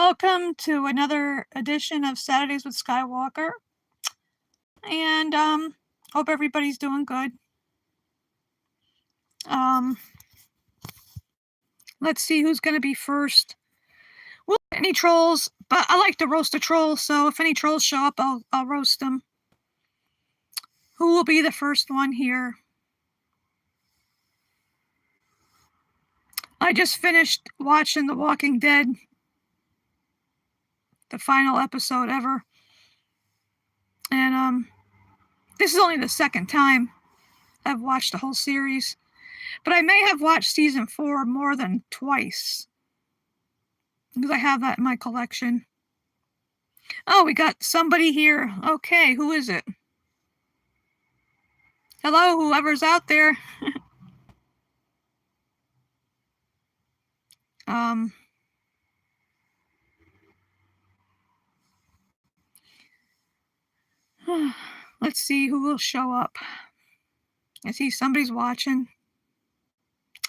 Welcome to another edition of Saturdays with Skywalker. And hope everybody's doing good. Let's see who's going to be first. We'll get any trolls, but I like to roast a troll, so if any trolls show up, I'll roast them. Who will be the first one here? I just finished watching The Walking Dead, the final episode ever. And this is only the second time I've watched the whole series. But I may have watched season 4 more than twice, because I have that in my collection. Oh, we got somebody here. Okay, who is it? Hello, whoever's out there. Let's see who will show up. I see somebody's watching.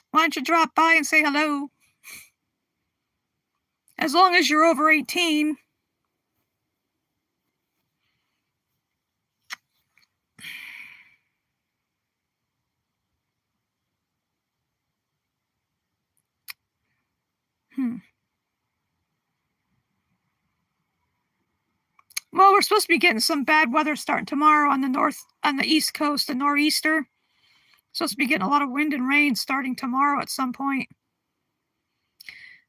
Why don't you drop by and say hello? As long as you're over 18. Well, we're supposed to be getting some bad weather starting tomorrow on the East Coast, the nor'easter. Supposed to be getting a lot of wind and rain starting tomorrow at some point.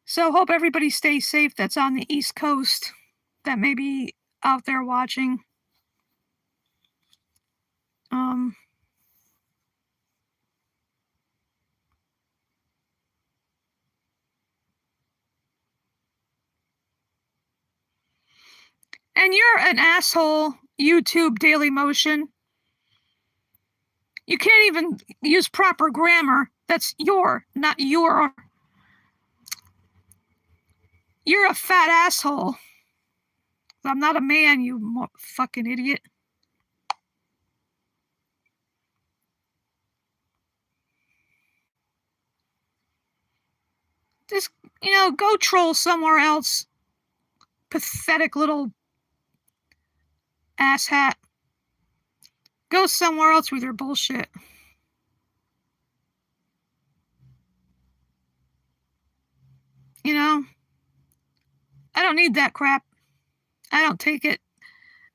So hope everybody stays safe that's on the East Coast, that may be out there watching. And you're an asshole, YouTube Daily Motion. You can't even use proper grammar. That's your, not your. You're a fat asshole. I'm not a man, you fucking idiot. Just, go troll somewhere else. Pathetic little asshat. Go somewhere else with your bullshit. I don't need that crap. I don't take it.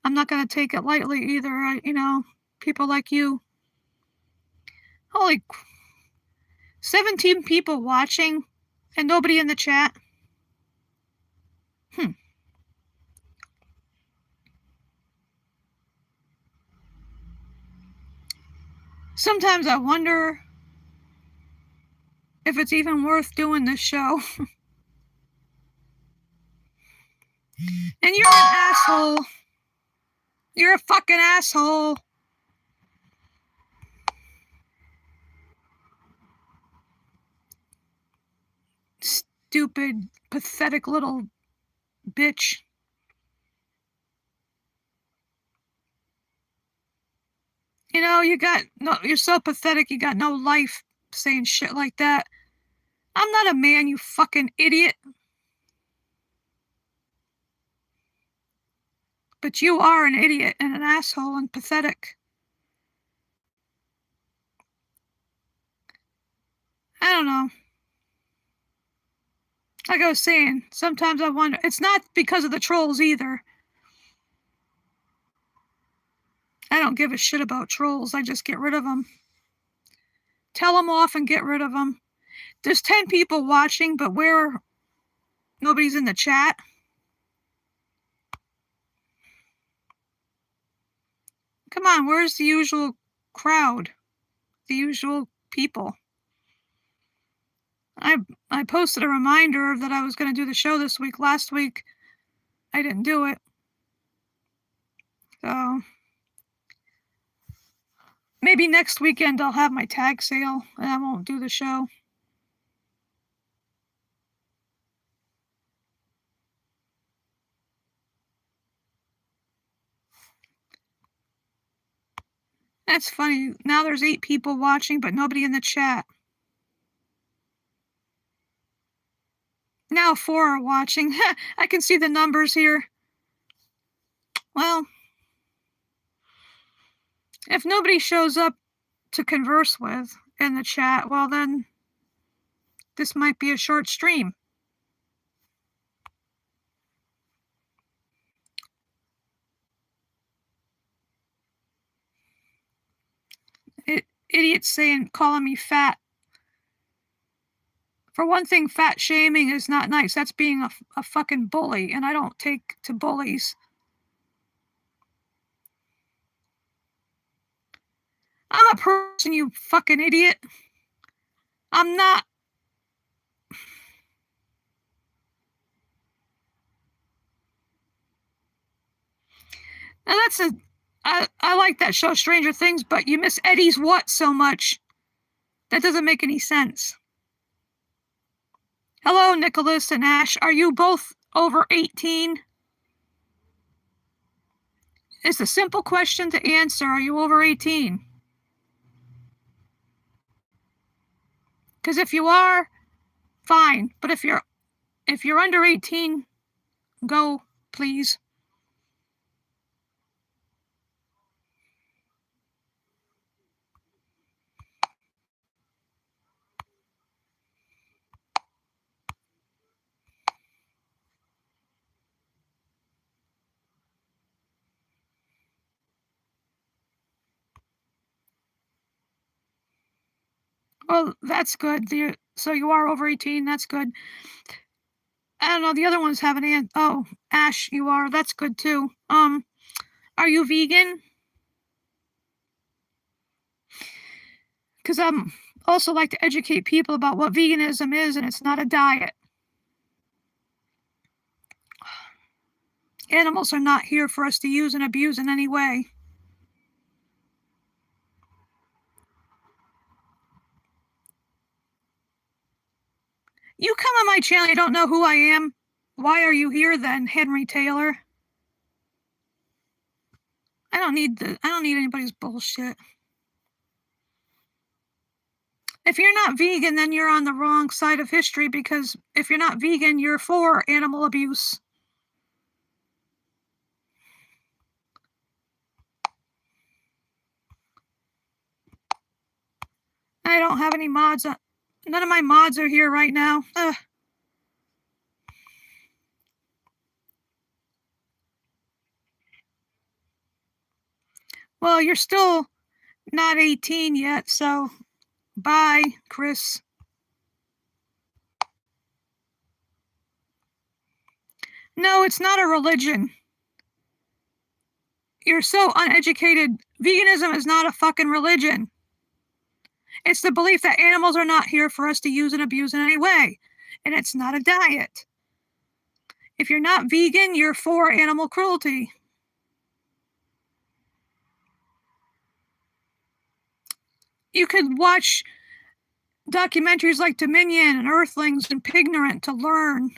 I'm not going to take it lightly either. People like you. Holy 17 people watching and nobody in the chat. Sometimes I wonder if it's even worth doing this show. And you're an asshole. You're a fucking asshole. Stupid, pathetic little bitch. You're so pathetic, you got no life saying shit like that. I'm not a man, you fucking idiot. But you are an idiot and an asshole and pathetic. I don't know. Like I was saying, sometimes I wonder. It's not because of the trolls either. I don't give a shit about trolls. I just get rid of them. Tell them off and get rid of them. There's 10 people watching, but nobody's in the chat. Come on, where's the usual crowd? The usual people? I posted a reminder that I was going to do the show this week. Last week, I didn't do it. So maybe next weekend I'll have my tag sale and I won't do the show. That's funny. Now there's 8 people watching, but nobody in the chat. Now 4 are watching. I can see the numbers here. Well, if nobody shows up to converse with in the chat, well then, this might be a short stream. Idiots calling me fat. For one thing, fat shaming is not nice. That's being a fucking bully, and I don't take to bullies. I'm a person, you fucking idiot. I'm not. Now I like that show, Stranger Things, but you miss Eddie's what so much? That doesn't make any sense. Hello, Nicholas and Ash. Are you both over 18? It's a simple question to answer. Are you over 18? Because if you are, fine. But if you're under 18, go, please. Well, that's good. So you are over 18. That's good. I don't know. The other ones haven't. Oh, Ash, you are. That's good too. Are you vegan? Because also like to educate people about what veganism is, and it's not a diet. Animals are not here for us to use and abuse in any way. You come on my channel, you don't know who I am. Why are you here then, Henry Taylor? I don't need anybody's bullshit. If you're not vegan, then you're on the wrong side of history, because if you're not vegan, you're for animal abuse. I don't have any mods. None of my mods are here right now. Ugh. Well, you're still not 18 yet, so bye, Chris. No, it's not a religion. You're so uneducated. Veganism is not a fucking religion. It's the belief that animals are not here for us to use and abuse in any way. And it's not a diet. If you're not vegan, you're for animal cruelty. You could watch documentaries like Dominion and Earthlings and Pignorant to learn.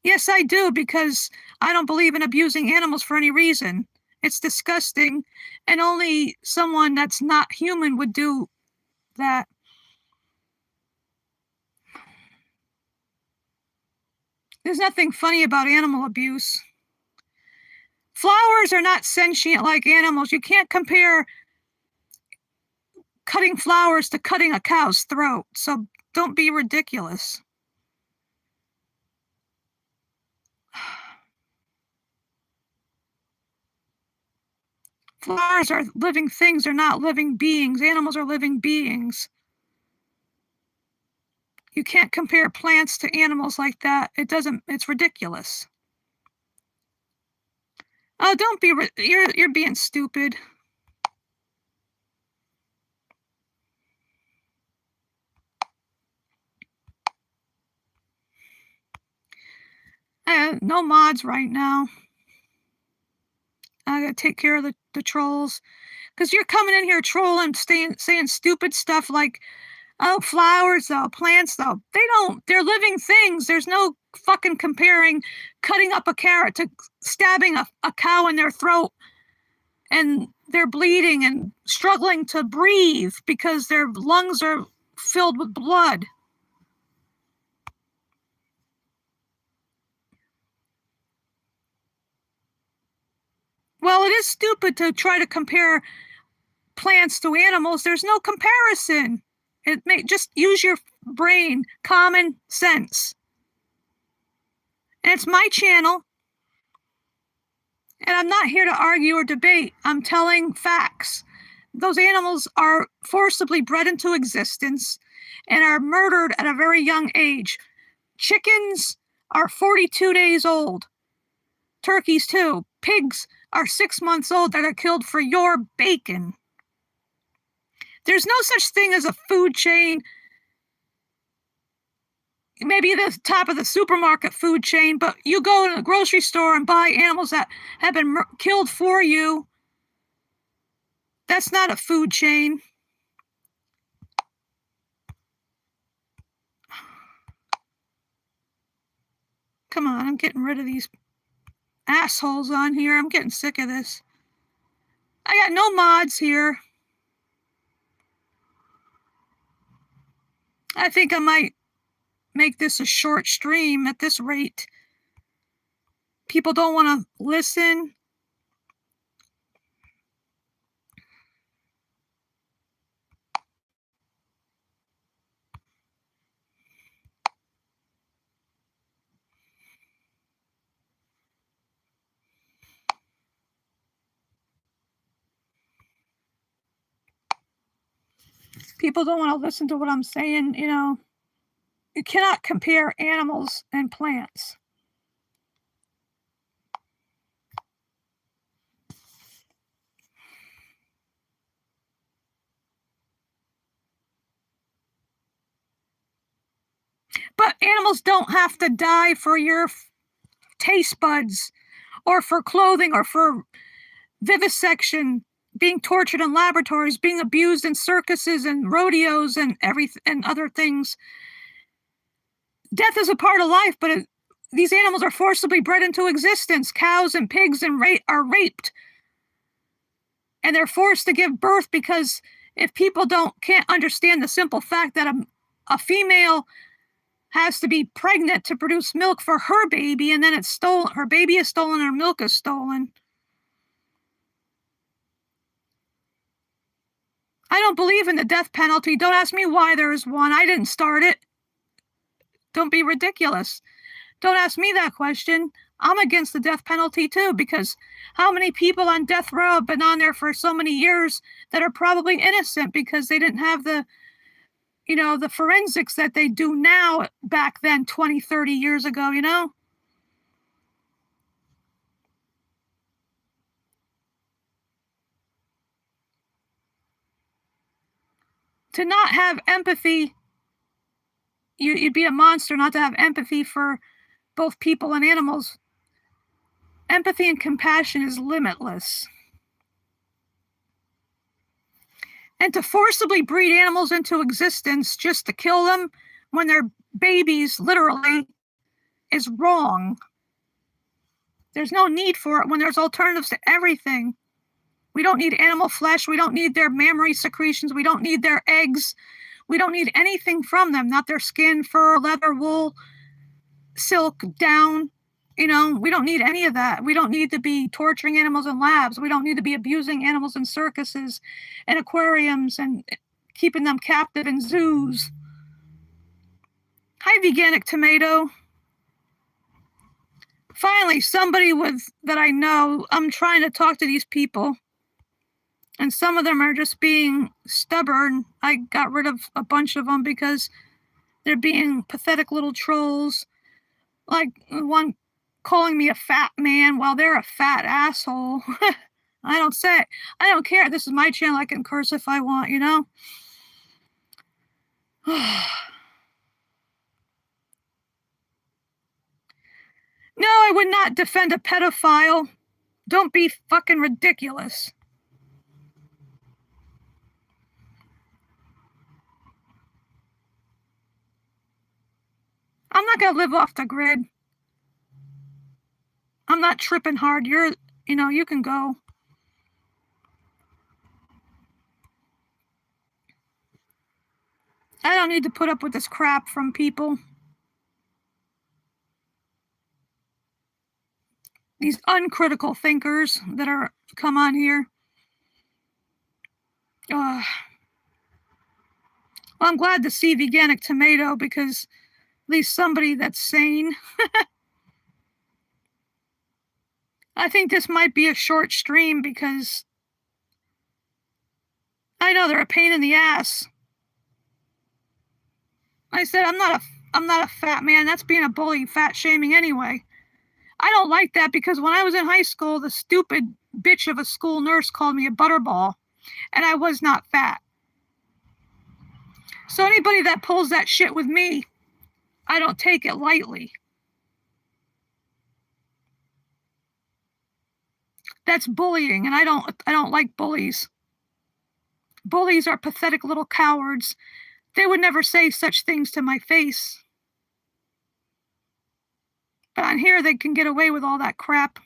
Yes, I do, because I don't believe in abusing animals for any reason. It's disgusting, and only someone that's not human would do that. There's nothing funny about animal abuse. Flowers are not sentient like animals. You can't compare cutting flowers to cutting a cow's throat, so don't be ridiculous. Flowers are living things, they're not living beings. Animals are living beings. You can't compare plants to animals like that. It's ridiculous. Oh, don't be, you're being stupid. No mods right now. I gotta take care of the trolls. Because you're coming in here trolling, saying stupid stuff like, oh, flowers though, plants though. They're living things. There's no fucking comparing cutting up a carrot to stabbing a cow in their throat and they're bleeding and struggling to breathe because their lungs are filled with blood. is stupid to try to compare plants to animals. There's no comparison. Just use your brain, common sense. And it's my channel. And I'm not here to argue or debate. I'm telling facts. Those animals are forcibly bred into existence and are murdered at a very young age. Chickens are 42 days old. Turkeys, too. Pigs are 6 months old that are killed for your bacon. There's no such thing as a food chain. Maybe the top of the supermarket food chain, but you go to the grocery store and buy animals that have been killed for you. That's not a food chain. Come on, I'm getting rid of these assholes on here. I'm getting sick of this. I got no mods here. I think I might make this a short stream at this rate. People don't want to listen. People don't want to listen to what I'm saying, you know. You cannot compare animals and plants. But animals don't have to die for your taste buds or for clothing or for vivisection, being tortured in laboratories, being abused in circuses and rodeos and other things. Death is a part of life, but these animals are forcibly bred into existence. Cows and pigs are raped. And they're forced to give birth because if people can't understand the simple fact that a female has to be pregnant to produce milk for her baby, and then it's stolen, her baby is stolen, her milk is stolen. I don't believe in the death penalty. Don't ask me why there is one. I didn't start it. Don't be ridiculous. Don't ask me that question. I'm against the death penalty too, because how many people on death row have been on there for so many years that are probably innocent because they didn't have the forensics that they do now back then 20, 30 years ago, you know? To not have empathy, you'd be a monster not to have empathy for both people and animals. Empathy and compassion is limitless. And to forcibly breed animals into existence just to kill them when they're babies, literally, is wrong. There's no need for it when there's alternatives to everything. We don't need animal flesh. We don't need their mammary secretions. We don't need their eggs. We don't need anything from them, not their skin, fur, leather, wool, silk, down. You know, we don't need any of that. We don't need to be torturing animals in labs. We don't need to be abusing animals in circuses and aquariums and keeping them captive in zoos. Hi, Veganic Tomato. Finally, somebody that I know. I'm trying to talk to these people, and some of them are just being stubborn. I got rid of a bunch of them because they're being pathetic little trolls. Like one calling me a fat man while they're a fat asshole. I don't say it. I don't care. This is my channel. I can curse if I want, you know? No, I would not defend a pedophile. Don't be fucking ridiculous. I'm not gonna live off the grid. I'm not tripping hard. You can go. I don't need to put up with this crap from people. these uncritical thinkers that are come on here. Well, I'm glad to see Veganic Tomato because at least somebody that's sane. I think this might be a short stream because I know they're a pain in the ass. I said I'm not a fat man. That's being a bully, fat shaming anyway. I don't like that because when I was in high school, the stupid bitch of a school nurse called me a butterball, and I was not fat. So anybody that pulls that shit with me, I don't take it lightly. That's bullying, and I don't like bullies. Bullies are pathetic little cowards. They would never say such things to my face. But on here, they can get away with all that crap.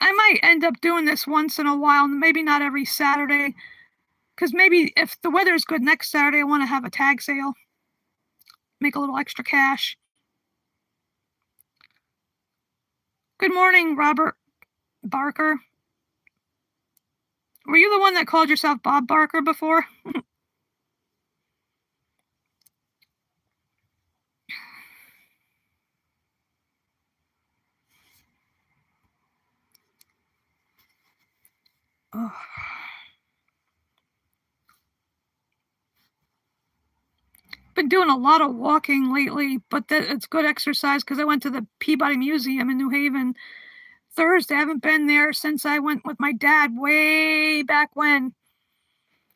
I might end up doing this once in a while, maybe not every Saturday, because maybe if the weather's good next Saturday, I want to have a tag sale. Make a little extra cash. Good morning, Robert Barker. Were you the one that called yourself Bob Barker before? Oh. Been doing a lot of walking lately, but it's good exercise because I went to the Peabody Museum in New Haven Thursday. I haven't been there since I went with my dad way back when,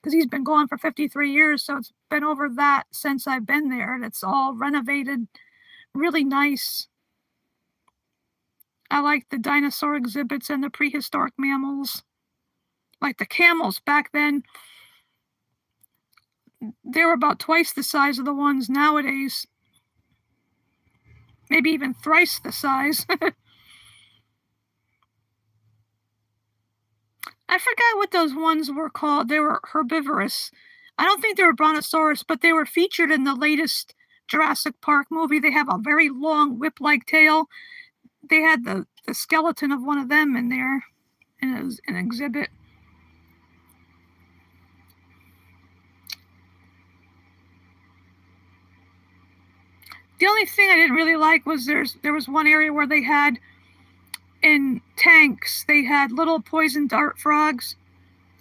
because he's been gone for 53 years, so it's been over that since I've been there, and it's all renovated, really nice. I like the dinosaur exhibits and the prehistoric mammals. Like the camels back then, they were about twice the size of the ones nowadays. Maybe even thrice the size. I forgot what those ones were called. They were herbivorous. I don't think they were brontosaurus, but they were featured in the latest Jurassic Park movie. They have a very long whip-like tail. They had the skeleton of one of them in there in an exhibit. The only thing I didn't really like was there was one area where they had in tanks, they had little poison dart frogs,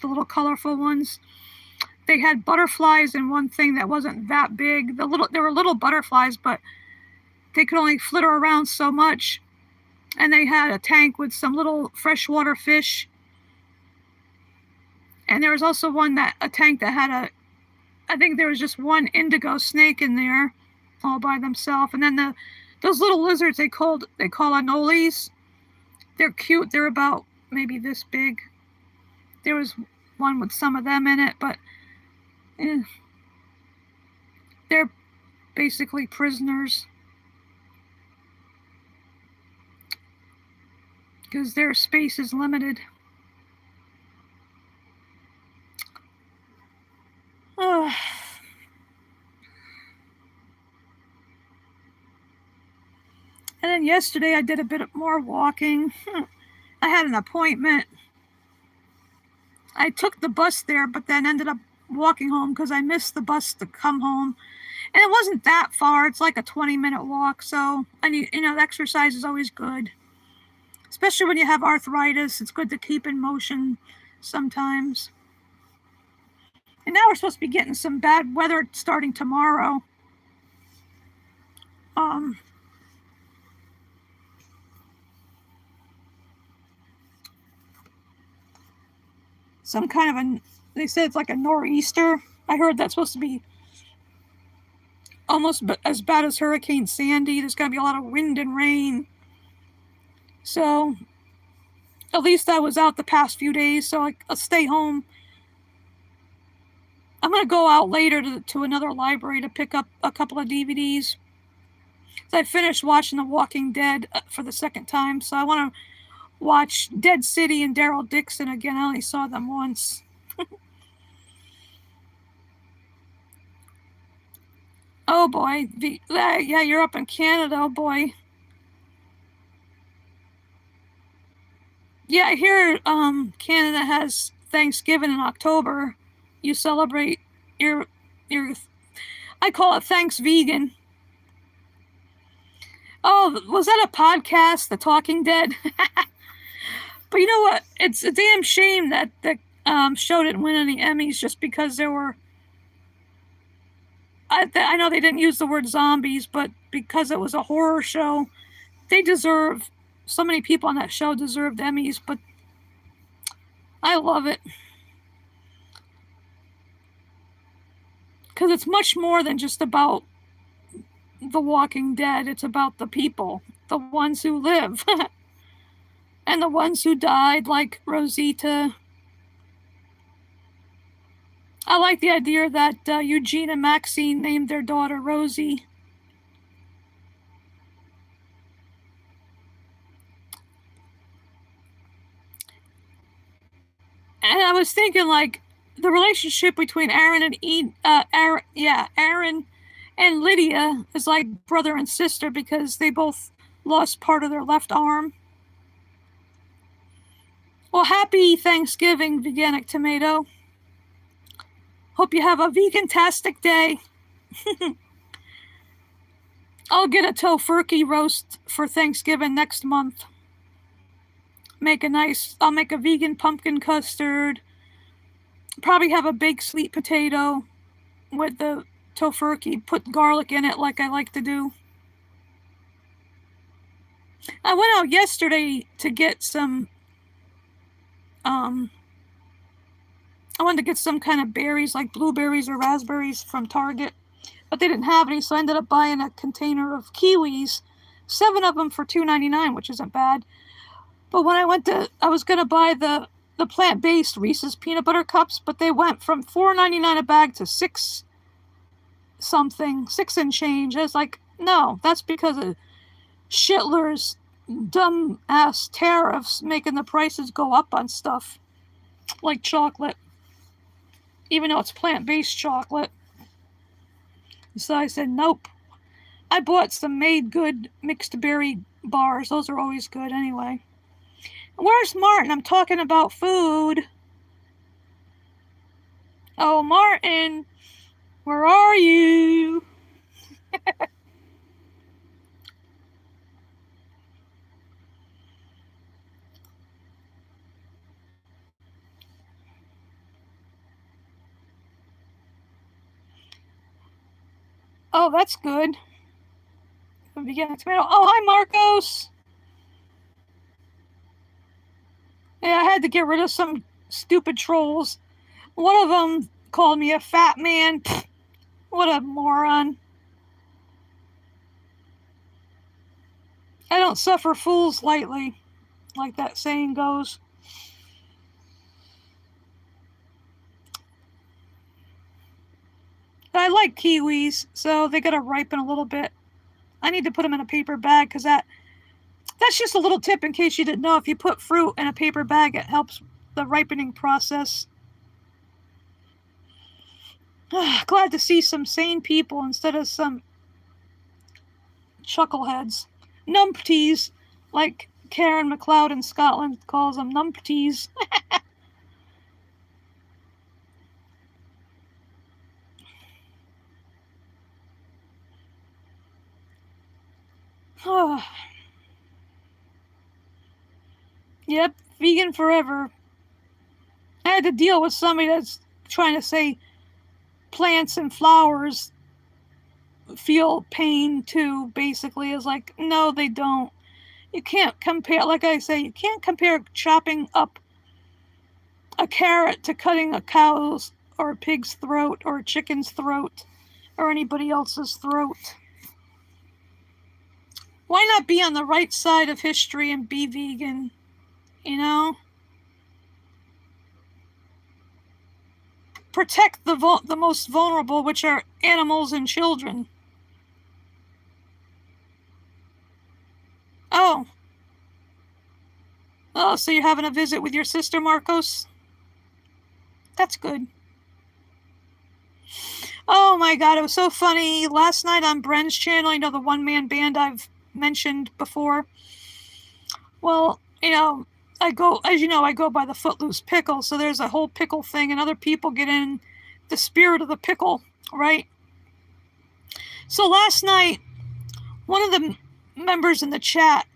the little colorful ones. They had butterflies in one thing that wasn't that big. There were little butterflies, but they could only flitter around so much. And they had a tank with some little freshwater fish. And there was also a tank that had I think there was just one indigo snake in there, all by themselves. And then those little lizards they call anoles. They're cute. They're about maybe this big. There was one with some of them in it, but they're basically prisoners because their space is limited. Oh. And then yesterday I did a bit more walking. I had an appointment. I took the bus there, but then ended up walking home because I missed the bus to come home. And it wasn't that far. It's like a 20-minute walk. So, and exercise is always good. Especially when you have arthritis. It's good to keep in motion sometimes. And now we're supposed to be getting some bad weather starting tomorrow. Some kind of they said it's like a nor'easter. I heard that's supposed to be almost as bad as Hurricane Sandy. There's going to be a lot of wind and rain. So at least I was out the past few days, so I'll stay home. I'm going to go out later to another library to pick up a couple of DVDs. So I finished watching The Walking Dead for the second time, so I want to watch Dead City and Daryl Dixon again. I only saw them once. Oh boy, yeah, you're up in Canada, oh boy. Yeah, here, Canada has Thanksgiving in October. You celebrate your, I call it Thanks Vegan. Oh, was that a podcast, The Talking Dead? But you know what? It's a damn shame that the show didn't win any Emmys just because there were. I know they didn't use the word zombies, but because it was a horror show, they deserve. So many people on that show deserved Emmys, but I love it because it's much more than just about The Walking Dead. It's about the people, the ones who live, and the ones who died, like Rosita. I like the idea that Eugene and Maxine named their daughter Rosie. And I was thinking, like, the relationship between Aaron and Aaron and Lydia is like brother and sister because they both lost part of their left arm. Well, happy Thanksgiving, Veganic Tomato. Hope you have a vegan-tastic day. I'll get a tofurkey roast for Thanksgiving next month. I'll make a vegan pumpkin custard. Probably have a baked sweet potato with the tofurkey. Put garlic in it like I like to do. I went out yesterday to get some, I wanted to get some kind of berries, like blueberries or raspberries from Target, but they didn't have any, so I ended up buying a container of kiwis, 7 of them for $2.99, which isn't bad. But when I was going to buy the plant-based Reese's peanut butter cups, but they went from $4.99 a bag to $6 and change. I was like, no, that's because of Schindler's dumb-ass tariffs making the prices go up on stuff, like chocolate, even though it's plant-based chocolate. So I said, nope. I bought some Made Good mixed berry bars. Those are always good anyway. Where's Martin? I'm talking about food. Oh, Martin, where are you? Oh, that's good. Veganic Tomato. Oh, hi, Marcos. Yeah, I had to get rid of some stupid trolls. One of them called me a fat man. Pfft, what a moron. I don't suffer fools lightly, like that saying goes. I like kiwis, so they gotta ripen a little bit. I need to put them in a paper bag because that's just a little tip in case you didn't know. If you put fruit in a paper bag, it helps the ripening process. Glad to see some sane people instead of some chuckleheads. Numpties, like Karen MacLeod in Scotland calls them numpties. Yep, vegan forever. I had to deal with somebody that's trying to say plants and flowers feel pain too, basically. Is like, no, they don't. You can't compare, like I say, you can't compare chopping up a carrot to cutting a cow's or a pig's throat or a chicken's throat or anybody else's throat. Why not be on the right side of history and be vegan? You know? Protect the most vulnerable, which are animals and children. Oh. Oh, so you're having a visit with your sister, Marcos? That's good. Oh my god, it was so funny. Last night on Bren's channel, the one-man band I've mentioned before. Well, I go, as you know, I go by the Footloose Pickle, so there's a whole pickle thing, and other people get in the spirit of the pickle, right? So last night, one of the members in the chat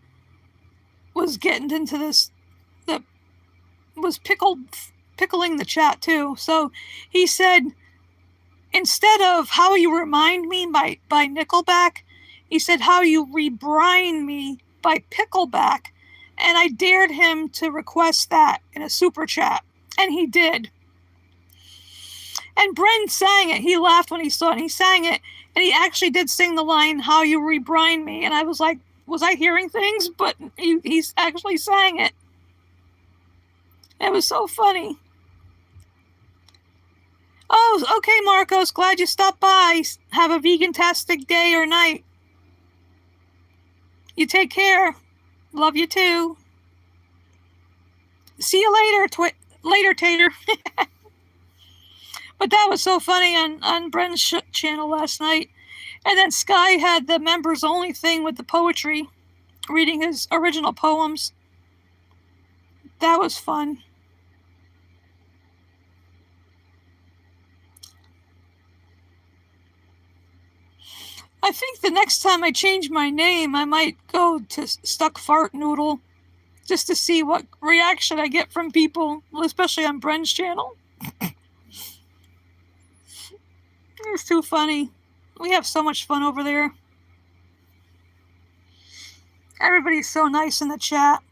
was getting into this, that was pickling the chat too. So he said, instead of How You Remind Me by Nickelback, he said How You Rebrine Me by Pickleback. And I dared him to request that in a super chat. And he did. And Bren sang it. He laughed when he saw it. And he sang it. And he actually did sing the line, How You Rebrine Me. And I was like, was I hearing things? But he's actually sang it. It was so funny. Oh, okay, Marcos. Glad you stopped by. Have a vegan-tastic day or night. You take care. Love you too. See you later, later, Tater. But that was so funny on Bren's channel last night. And then Sky had the members only thing with the poetry, reading his original poems. That was fun. I think the next time I change my name, I might go to Stuck Fart Noodle just to see what reaction I get from people, especially on Bren's channel. It's too funny. We have so much fun over there. Everybody's so nice in the chat.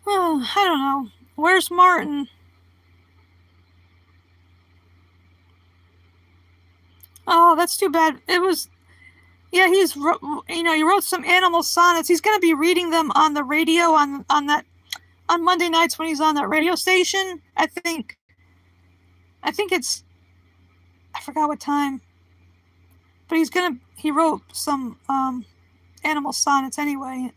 Oh, I don't know. Where's Martin? Oh, that's too bad. It was, yeah, he wrote some animal sonnets. He's going to be reading them on the radio on Monday nights when he's on that radio station. I think it's, I forgot what time, but he wrote some animal sonnets anyway.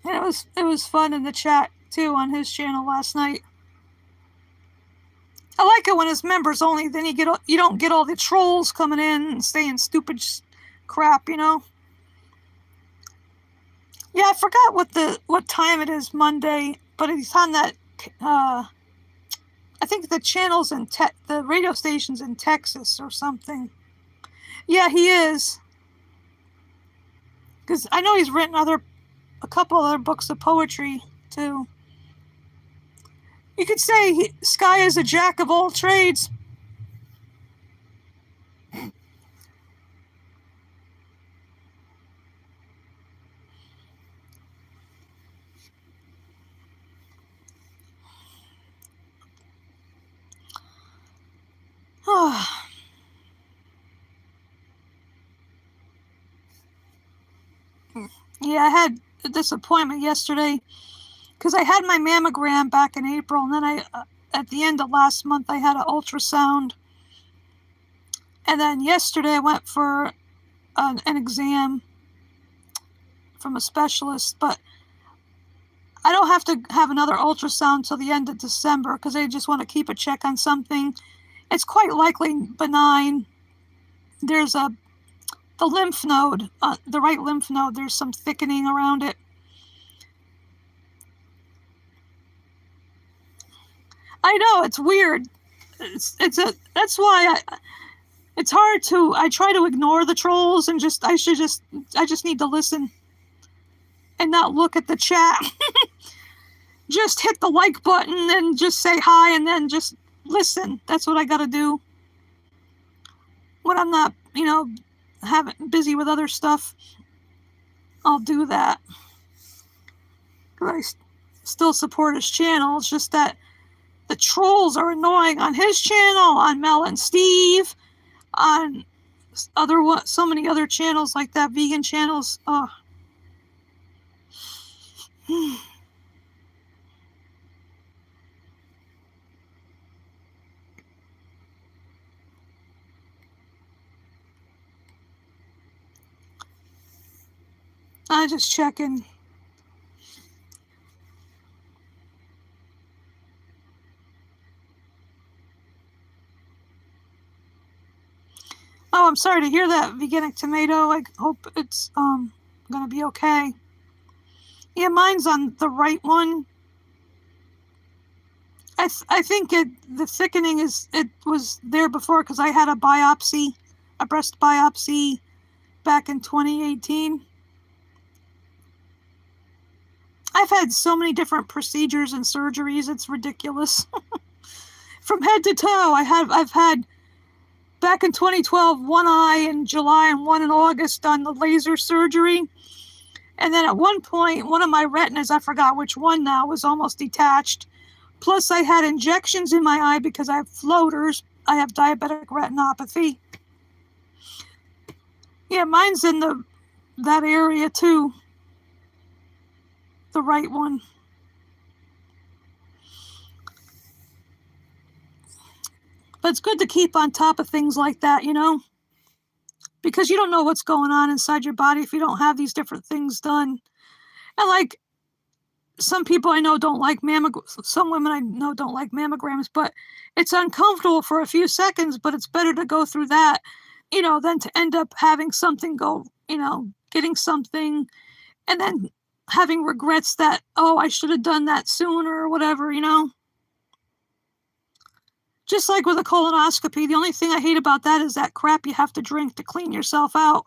And it was fun in the chat too on his channel last night. I like it when it's members only. Then you don't get all the trolls coming in and saying stupid crap, Yeah, I forgot what time it is Monday, but he's on that. I think the channel's the radio station's in Texas or something. Yeah, he is. Because I know he's written a couple other books of poetry too. You could say Sky is a jack of all trades. Yeah, I had a disappointment yesterday because I had my mammogram back in April, and then at the end of last month, I had an ultrasound. And then yesterday, I went for an exam from a specialist, but I don't have to have another ultrasound till the end of December because they just want to keep a check on something. It's quite likely benign. There's the lymph node, the right lymph node, there's some thickening around it. I know, it's weird. That's why it's hard I try to ignore the trolls and I just need to listen and not look at the chat. Just hit the like button and just say hi and then just listen. That's what I gotta do when I'm not, busy with other stuff. I'll do that. I still support his channel. It's just that the trolls are annoying on his channel, on Mel and Steve, on so many other channels like that, vegan channels. Oh. I I'm just checking. Oh, I'm sorry to hear that, veganic tomato. I hope it's gonna be okay. Yeah, mine's on the right one. I think the thickening it was there before because I had a breast biopsy back in 2018. I've had so many different procedures and surgeries, it's ridiculous. From head to toe, I've had back in 2012 one eye in July and one in August on the laser surgery. And then at one point, one of my retinas, I forgot which one now, was almost detached. Plus, I had injections in my eye because I have floaters. I have diabetic retinopathy. Yeah, mine's in that area too. The right one. But it's good to keep on top of things like that, because you don't know what's going on inside your body if you don't have these different things done. And like some people I know don't like some women I know don't like mammograms, but it's uncomfortable for a few seconds, but it's better to go through that, than to end up having something go, getting something and then having regrets that, oh, I should have done that sooner or whatever, Just like with a colonoscopy, the only thing I hate about that is that crap you have to drink to clean yourself out.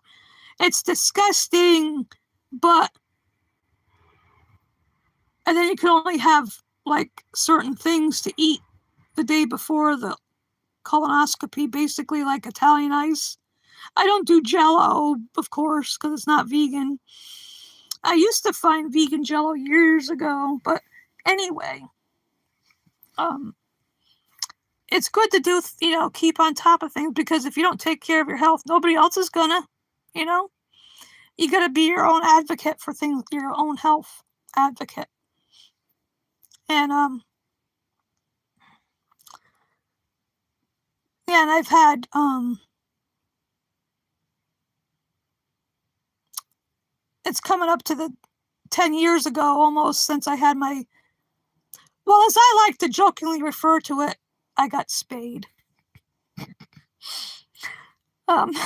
It's disgusting, and then you can only have like certain things to eat the day before the colonoscopy, basically like Italian ice. I don't do Jello, of course, because it's not vegan. I used to find vegan Jello years ago, but anyway, it's good to do, keep on top of things, because if you don't take care of your health, nobody else is gonna, you know. You gotta be your own advocate for things, your own health advocate. And yeah, and I've had it's coming up to the 10 years ago almost since I had my, well, as I like to jokingly refer to it, I got spayed. And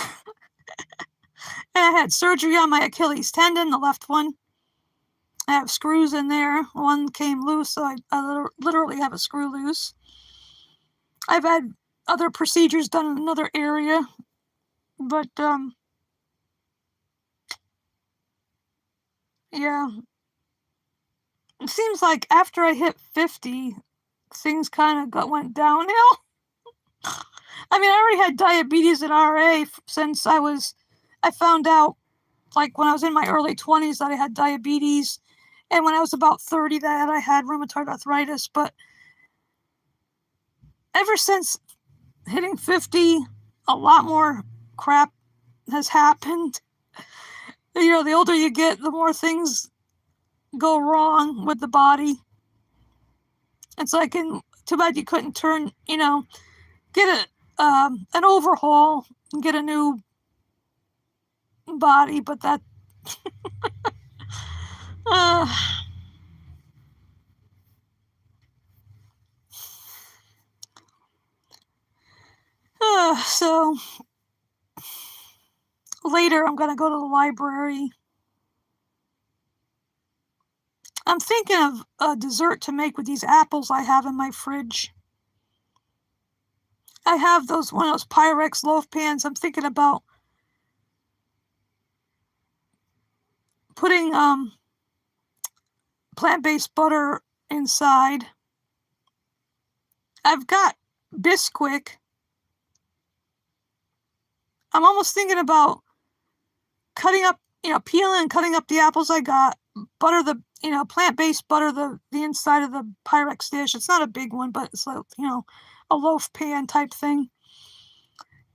I had surgery on my Achilles tendon, the left one. I have screws in there. One came loose, so I literally have a screw loose. I've had other procedures done in another area, but yeah. It seems like after I hit 50, things kind of went downhill. I mean, I already had diabetes and RA since I found out like when I was in my early 20s that I had diabetes, and when I was about 30 that I had rheumatoid arthritis. But ever since hitting 50, a lot more crap has happened. The older you get, the more things go wrong with the body. It's like, too bad you couldn't get an overhaul and get a new body, but that so later I'm gonna go to the library. I'm thinking of a dessert to make with these apples I have in my fridge. I have one of those Pyrex loaf pans. I'm thinking about putting plant-based butter inside. I've got Bisquick. I'm almost thinking about cutting up, peeling and cutting up the apples I got, butter the, plant-based butter the inside of the Pyrex dish. It's not a big one, but it's like, a loaf pan type thing.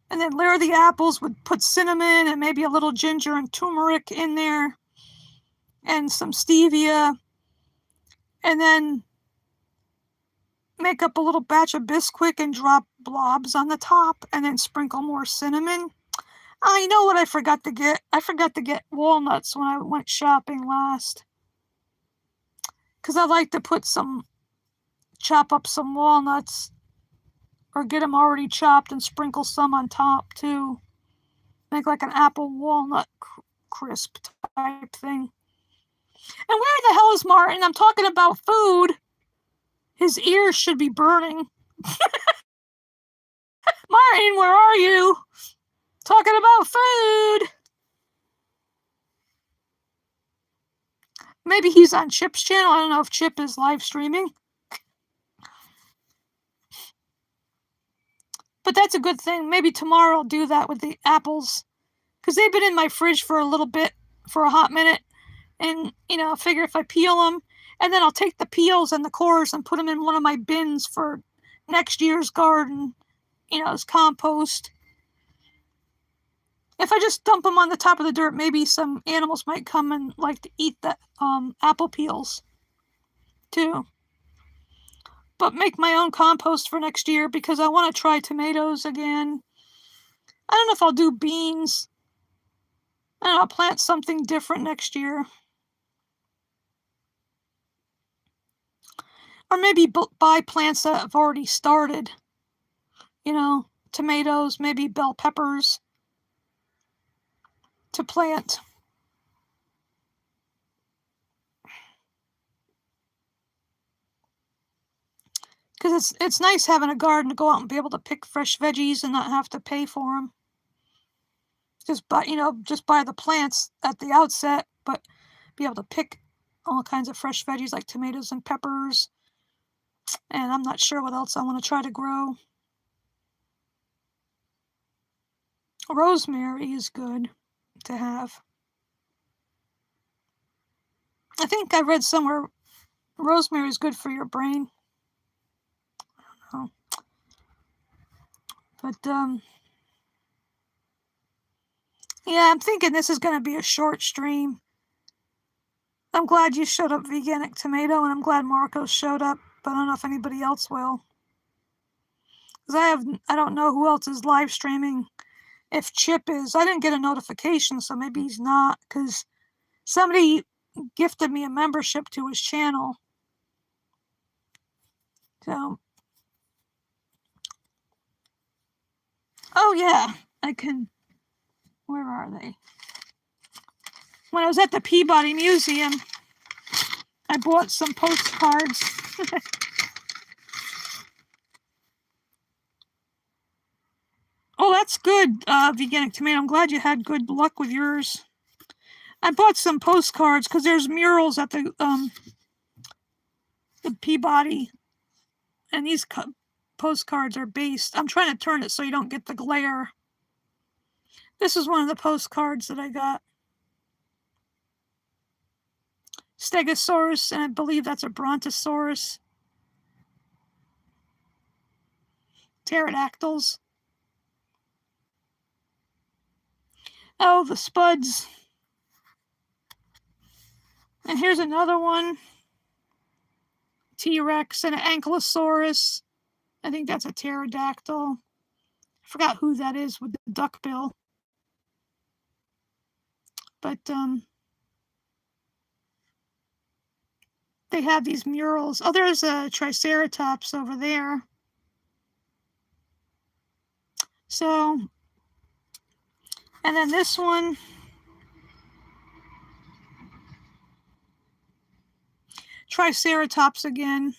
And then layer the apples, put cinnamon and maybe a little ginger and turmeric in there and some stevia. And then make up a little batch of Bisquick and drop blobs on the top and then sprinkle more cinnamon. I know what I forgot to get. I forgot to get walnuts when I went shopping last. Because I like to chop up some walnuts or get them already chopped and sprinkle some on top too. Make like an apple walnut crisp type thing. And where the hell is Martin? I'm talking about food. His ears should be burning. Martin, where are you? Talking about food. Maybe he's on Chip's channel. I don't know if Chip is live streaming. But that's a good thing. Maybe tomorrow I'll do that with the apples. Because they've been in my fridge for a little bit, for a hot minute. And, I figure if I peel them, and then I'll take the peels and the cores and put them in one of my bins for next year's garden, as compost. If I just dump them on the top of the dirt, maybe some animals might come and like to eat the apple peels too. But make my own compost for next year because I want to try tomatoes again. I don't know if I'll do beans. I don't know, I'll plant something different next year. Or maybe buy plants that have already started. Tomatoes, maybe bell peppers to plant. Because it's nice having a garden to go out and be able to pick fresh veggies and not have to pay for them. Just buy the plants at the outset, but be able to pick all kinds of fresh veggies like tomatoes and peppers. And I'm not sure what else I want to try to grow. Rosemary is good to have. I think I read somewhere rosemary is good for your brain. I don't know. But, yeah, I'm thinking this is going to be a short stream. I'm glad you showed up, Veganic Tomato, and I'm glad Marco showed up, but I don't know if anybody else will. Because I don't know who else is live streaming. If Chip is, I didn't get a notification, so maybe he's not, because somebody gifted me a membership to his channel. So, oh yeah, I can, where are they? When I was at the Peabody Museum, I bought some postcards. Oh, that's good, Veganic Tomato. I'm glad you had good luck with yours. I bought some postcards because there's murals at the Peabody, and these postcards are based. I'm trying to turn it so you don't get the glare. This is one of the postcards that I got. Stegosaurus, and I believe that's a Brontosaurus. Pterodactyls. Oh, the spuds. And here's another one. T-Rex and an Ankylosaurus. I think that's a pterodactyl. I forgot who that is with the duckbill. But they have these murals. Oh, there's a Triceratops over there. So, and then this one. Triceratops again.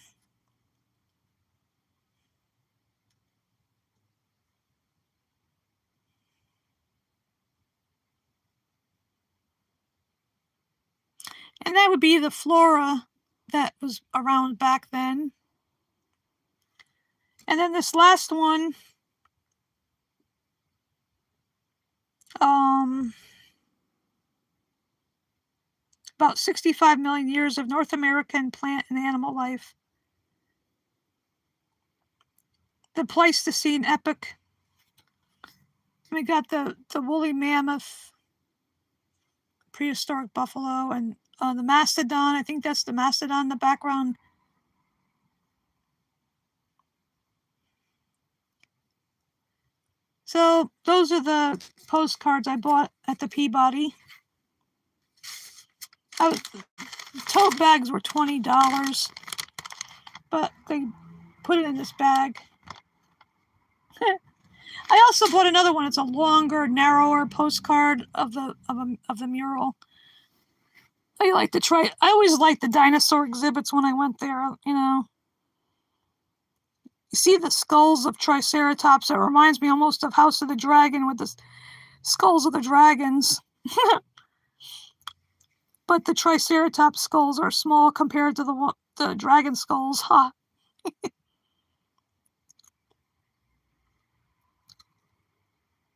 And that would be the flora that was around back then. And then this last one, about 65 million years of North American plant and animal life. The Pleistocene epoch. We got the woolly mammoth, prehistoric buffalo, and the mastodon. I think that's the mastodon in the background. So those are the postcards I bought at the Peabody. Tote bags were $20, but they put it in this bag. I also bought another one. It's a longer, narrower postcard of the mural. I like to try. I always liked the dinosaur exhibits when I went there. You know, you see the skulls of Triceratops. It reminds me almost of House of the Dragon with the skulls of the dragons. But the Triceratops skulls are small compared to the dragon skulls. Ha!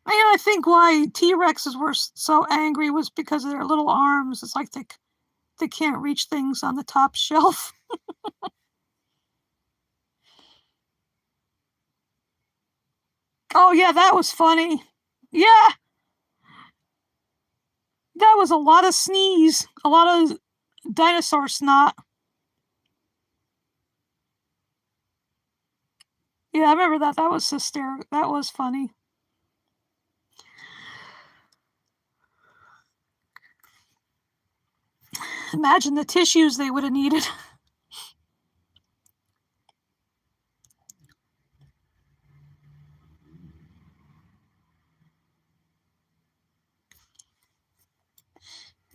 I think why T-Rexes were so angry was because of their little arms. It's like they can't reach things on the top shelf. Oh yeah, that was funny. Yeah, that was a lot of sneeze, a lot of dinosaur snot. Yeah, I remember that. That was hysterical. That was funny. Imagine the tissues they would have needed.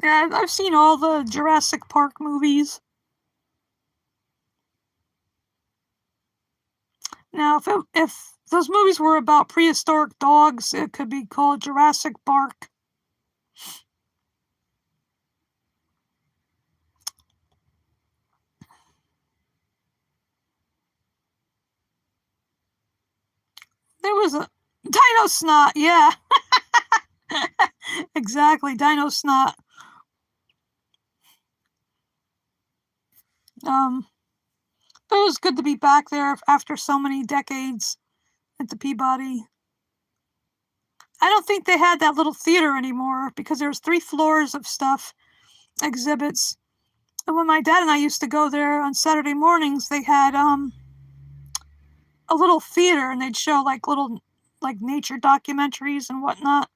Yeah, I've seen all the Jurassic Park movies. Now, if those movies were about prehistoric dogs, it could be called Jurassic Bark. There was a dino snot, yeah. Exactly, dino snot. But it was good to be back there after so many decades at the Peabody. I don't think they had that little theater anymore because there was 3 floors of stuff, exhibits. And when my dad and I used to go there on Saturday mornings, they had a little theater and they'd show like little like nature documentaries and whatnot.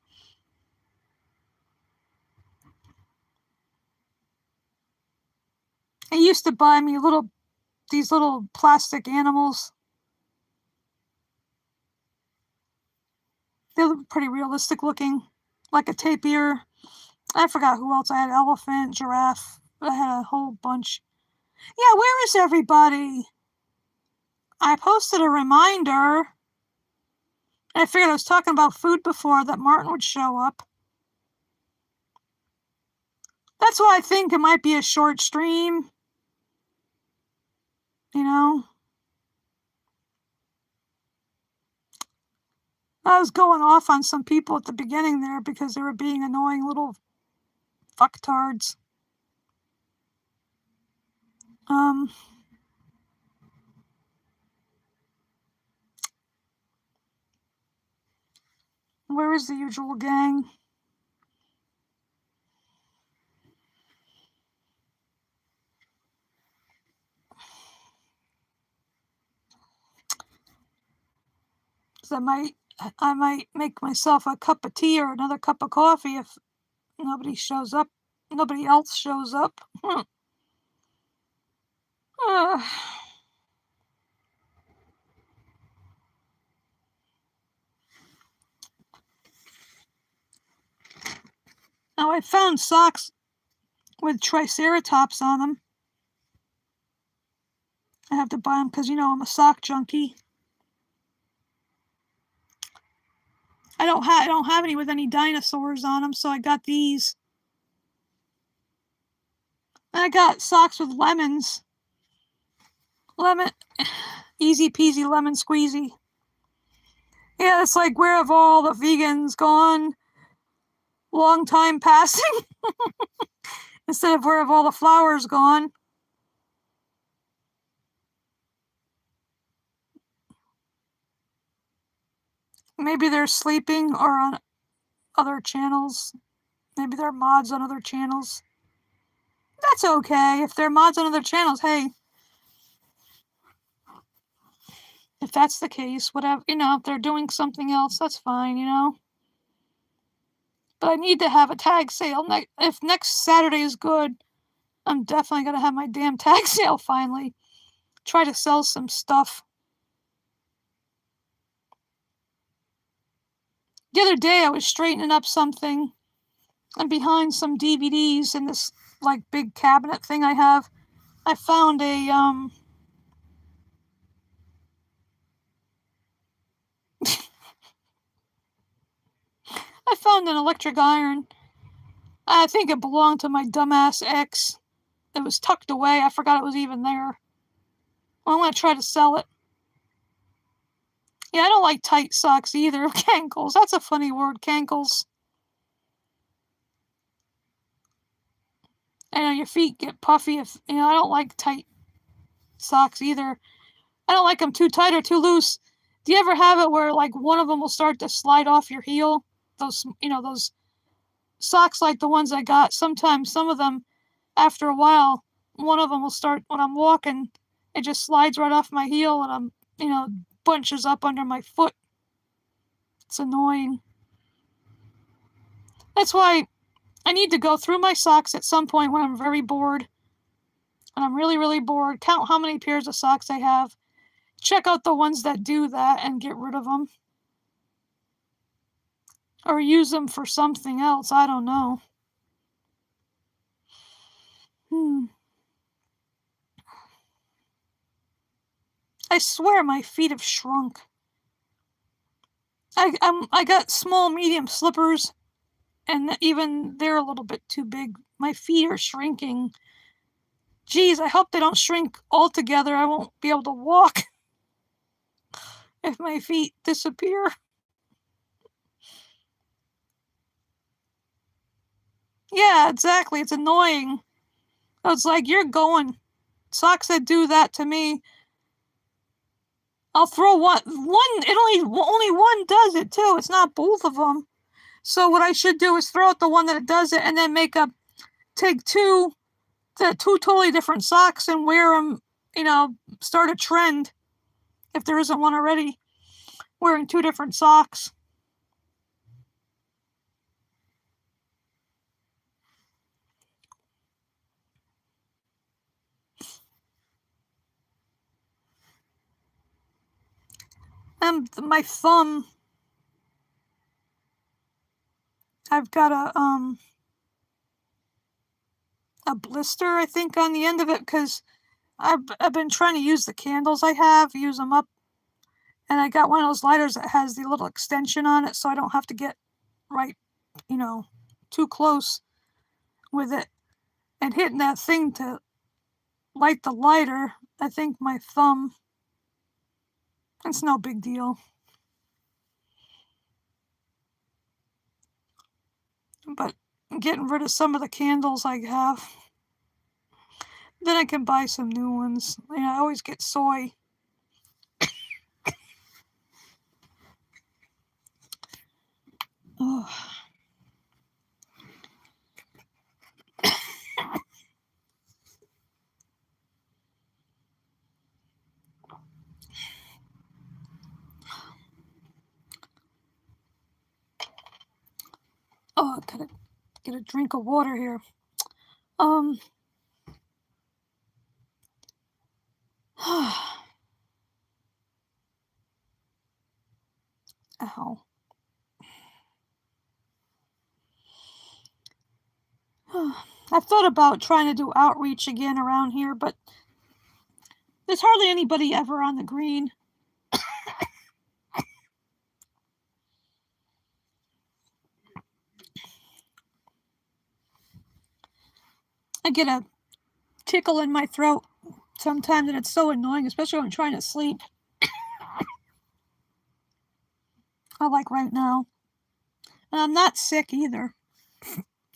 They used to buy me these little plastic animals. They look pretty realistic looking, like a tapir. I forgot who else I had. Elephant, giraffe. I had a whole bunch. Yeah, where is everybody? I posted a reminder. I figured I was talking about food before that Martin would show up. That's why I think it might be a short stream. You know? I was going off on some people at the beginning there because they were being annoying little fucktards. Where is the usual gang? So I might make myself a cup of tea or another cup of coffee if nobody shows up. Nobody else shows up. Now I found socks with Triceratops on them. I have to buy them because I'm a sock junkie. I don't have any with any dinosaurs on them, so I got these. And I got socks with lemons. Easy peasy lemon squeezy. Yeah, it's like, where have all the vegans gone? Long time passing. Instead of, where have all the flowers gone? Maybe they're sleeping or on other channels. Maybe they're mods on other channels. That's okay. If they're mods on other channels, hey. If that's the case, whatever, if they're doing something else, that's fine. But I need to have a tag sale. If next Saturday is good, I'm definitely going to have my damn tag sale finally. Try to sell some stuff. The other day I was straightening up something, and behind some DVDs in this like big cabinet thing I have, I found I found an electric iron. I think it belonged to my dumbass ex. It was tucked away. I forgot it was even there. Well, I'm going to try to sell it. Yeah, I don't like tight socks either. Cankles. That's a funny word, cankles. I know your feet get puffy if, I don't like tight socks either. I don't like them too tight or too loose. Do you ever have it where like one of them will start to slide off your heel? Those socks like the ones I got. Sometimes some of them, after a while, one of them will start when I'm walking. It just slides right off my heel and bunches up under my foot. It's annoying. That's why I need to go through my socks at some point when I'm very bored. When I'm really, really bored, count how many pairs of socks I have. Check out the ones that do that and get rid of them. Or use them for something else. I don't know. I swear my feet have shrunk. I got small, medium slippers, and even they're a little bit too big. My feet are shrinking. Geez, I hope they don't shrink altogether. I won't be able to walk if my feet disappear. Yeah, exactly. It's annoying. It's like, you're going. Socks that do that to me. I'll throw one. Only one does it too. It's not both of them. So what I should do is throw out the one that does it, and then take two totally different socks and wear them. Start a trend if there isn't one already. Wearing two different socks. And my thumb, I've got a blister, I think, on the end of it because I've been trying to use the candles I have, use them up, and I got one of those lighters that has the little extension on it, so I don't have to get right, too close with it. And hitting that thing to light the lighter, I think my thumb, it's no big deal. But getting rid of some of the candles I have, then I can buy some new ones. I always get soy. Oh. Oh, I gotta get a drink of water here. Ow. I've thought about trying to do outreach again around here, but there's hardly anybody ever on the green. I get a tickle in my throat sometimes, and it's so annoying, especially when I'm trying to sleep. I like right now. And I'm not sick either.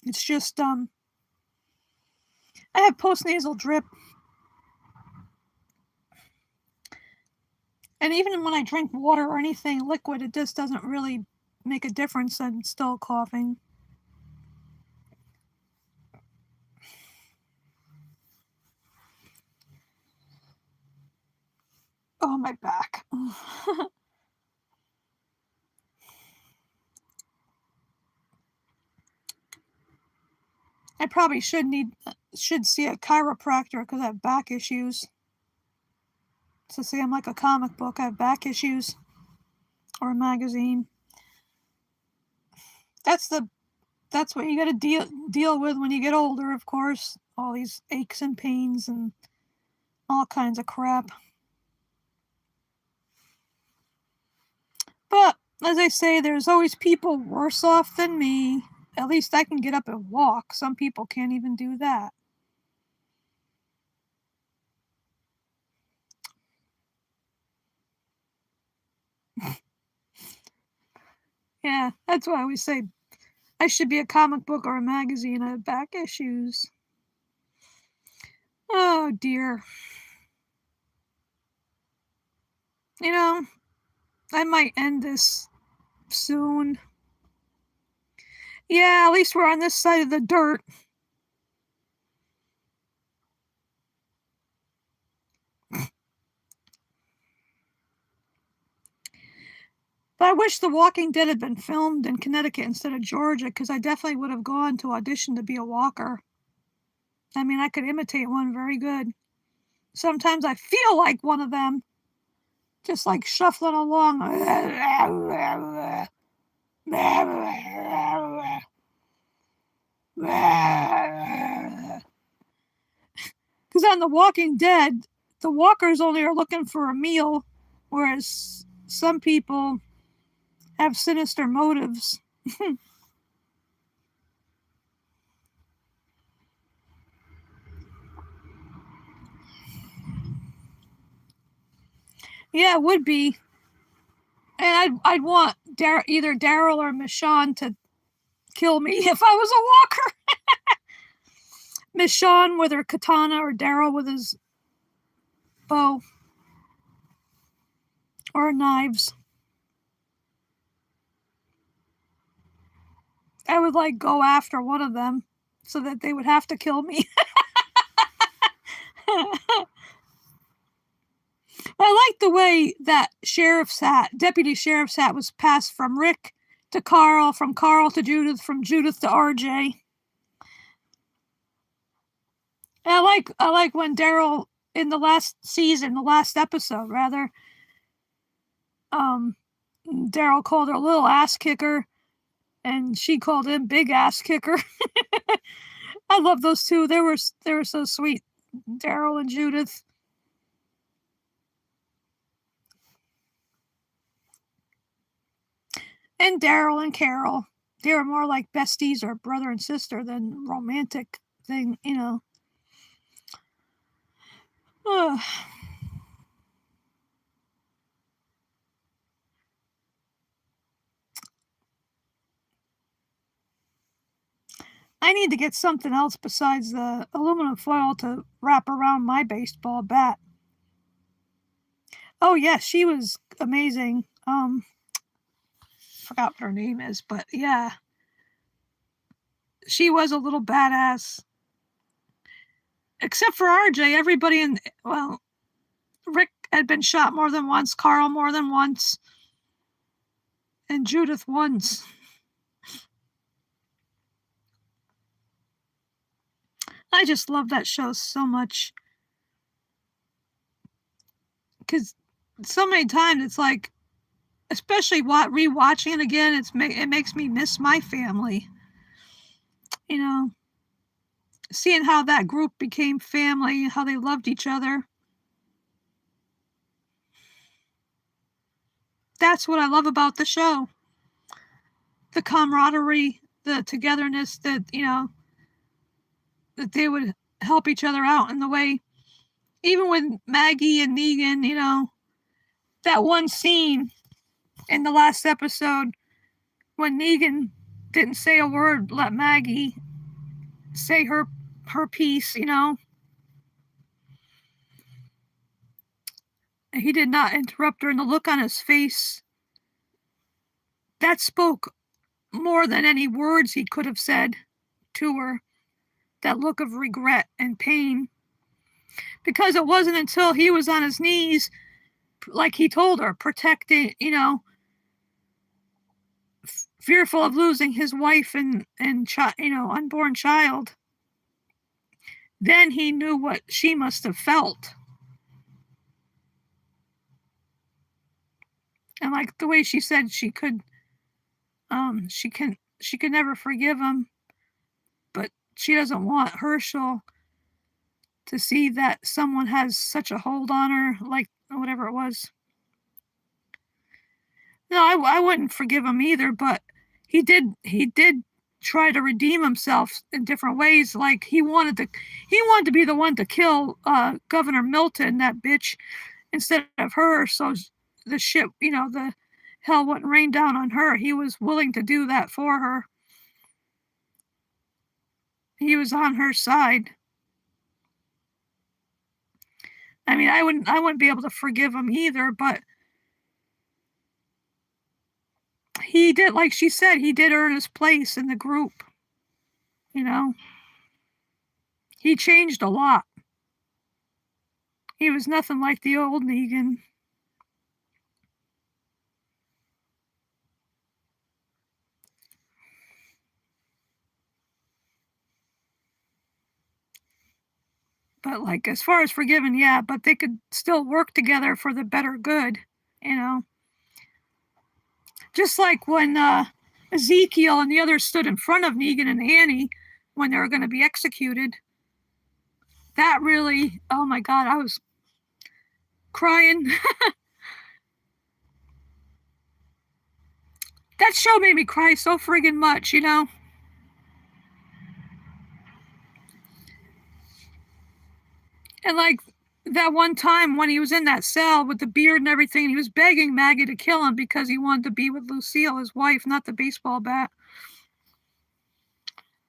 It's just, I have postnasal drip. And even when I drink water or anything liquid, it just doesn't really make a difference. I'm still coughing. Oh, my back. I probably should see a chiropractor because I have back issues. So see, I'm like a comic book. I have back issues, or a magazine. That's what you got to deal with when you get older. Of course, all these aches and pains and all kinds of crap. But as I say, there's always people worse off than me. At least I can get up and walk. Some people can't even do that. Yeah, that's why I always say I should be a comic book or a magazine. I have back issues. Oh dear. You know, I might end this soon. Yeah, at least we're on this side of the dirt. But I wish The Walking Dead had been filmed in Connecticut instead of Georgia, because I definitely would have gone to audition to be a walker. I mean, I could imitate one very good. Sometimes I feel like one of them, just like shuffling along. Because on The Walking Dead, the walkers only are looking for a meal, whereas some people have sinister motives. Yeah, it would be. And I'd want either Daryl or Michonne to kill me if I was a walker. Michonne with her katana, or Daryl with his bow or knives. I would like go after one of them so that they would have to kill me. I like the way that deputy sheriff's hat was passed from Rick to Carl, from Carl to Judith, from Judith to RJ. And I like when Daryl, in the last episode rather, Daryl called her little ass kicker, and she called him big ass kicker. I love those two. They were so sweet, Daryl and Judith. And Daryl and Carol, they were more like besties or brother and sister than romantic thing, you know. Ugh. I need to get something else besides the aluminum foil to wrap around my baseball bat. Oh yes, she was amazing. Forgot what her name is, but yeah, she was a little badass. Except for RJ, everybody Rick had been shot more than once, Carl more than once, and Judith once. I just love that show so much. Because so many times it's like, especially rewatching it again, it makes me miss my family. You know, seeing how that group became family, how they loved each other. That's what I love about the show. The camaraderie, the togetherness, that, that they would help each other out in the way, even with Maggie and Negan, that one scene in the last episode when Negan didn't say a word, let Maggie say her piece, he did not interrupt her, and the look on his face, that spoke more than any words he could have said to her. That look of regret and pain. Because it wasn't until he was on his knees like he told her, protecting, fearful of losing his wife and unborn child. Then he knew what she must have felt. And like the way she said she could she could never forgive him, but she doesn't want Herschel to see that someone has such a hold on her, like whatever it was. No, I wouldn't forgive him either, but he did try to redeem himself in different ways. Like he wanted to be the one to kill Governor Milton, that bitch, instead of her, so the shit, the hell wouldn't rain down on her. He was willing to do that for her. He was on her side. I mean, I wouldn't be able to forgive him either, but he did, like she said, he did earn his place in the group. He changed a lot. He was nothing like the old Negan. But like as far as forgiving, yeah, but they could still work together for the better good, Just like when Ezekiel and the others stood in front of Negan and Annie when they were going to be executed. That really, oh my God, I was crying. That show made me cry so friggin' much, And like that one time when he was in that cell with the beard and everything, he was begging Maggie to kill him because he wanted to be with Lucille, his wife, not the baseball bat.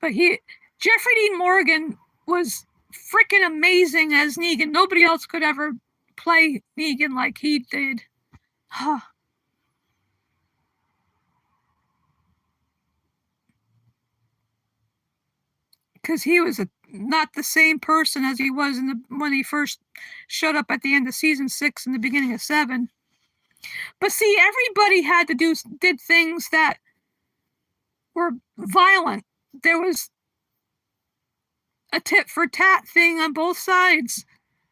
But Jeffrey Dean Morgan was freaking amazing as Negan. Nobody else could ever play Negan like he did. Because he was not the same person as he was when he first showed up at the end of season 6 and the beginning of 7. But see, everybody did things that were violent. There was a tit for tat thing on both sides.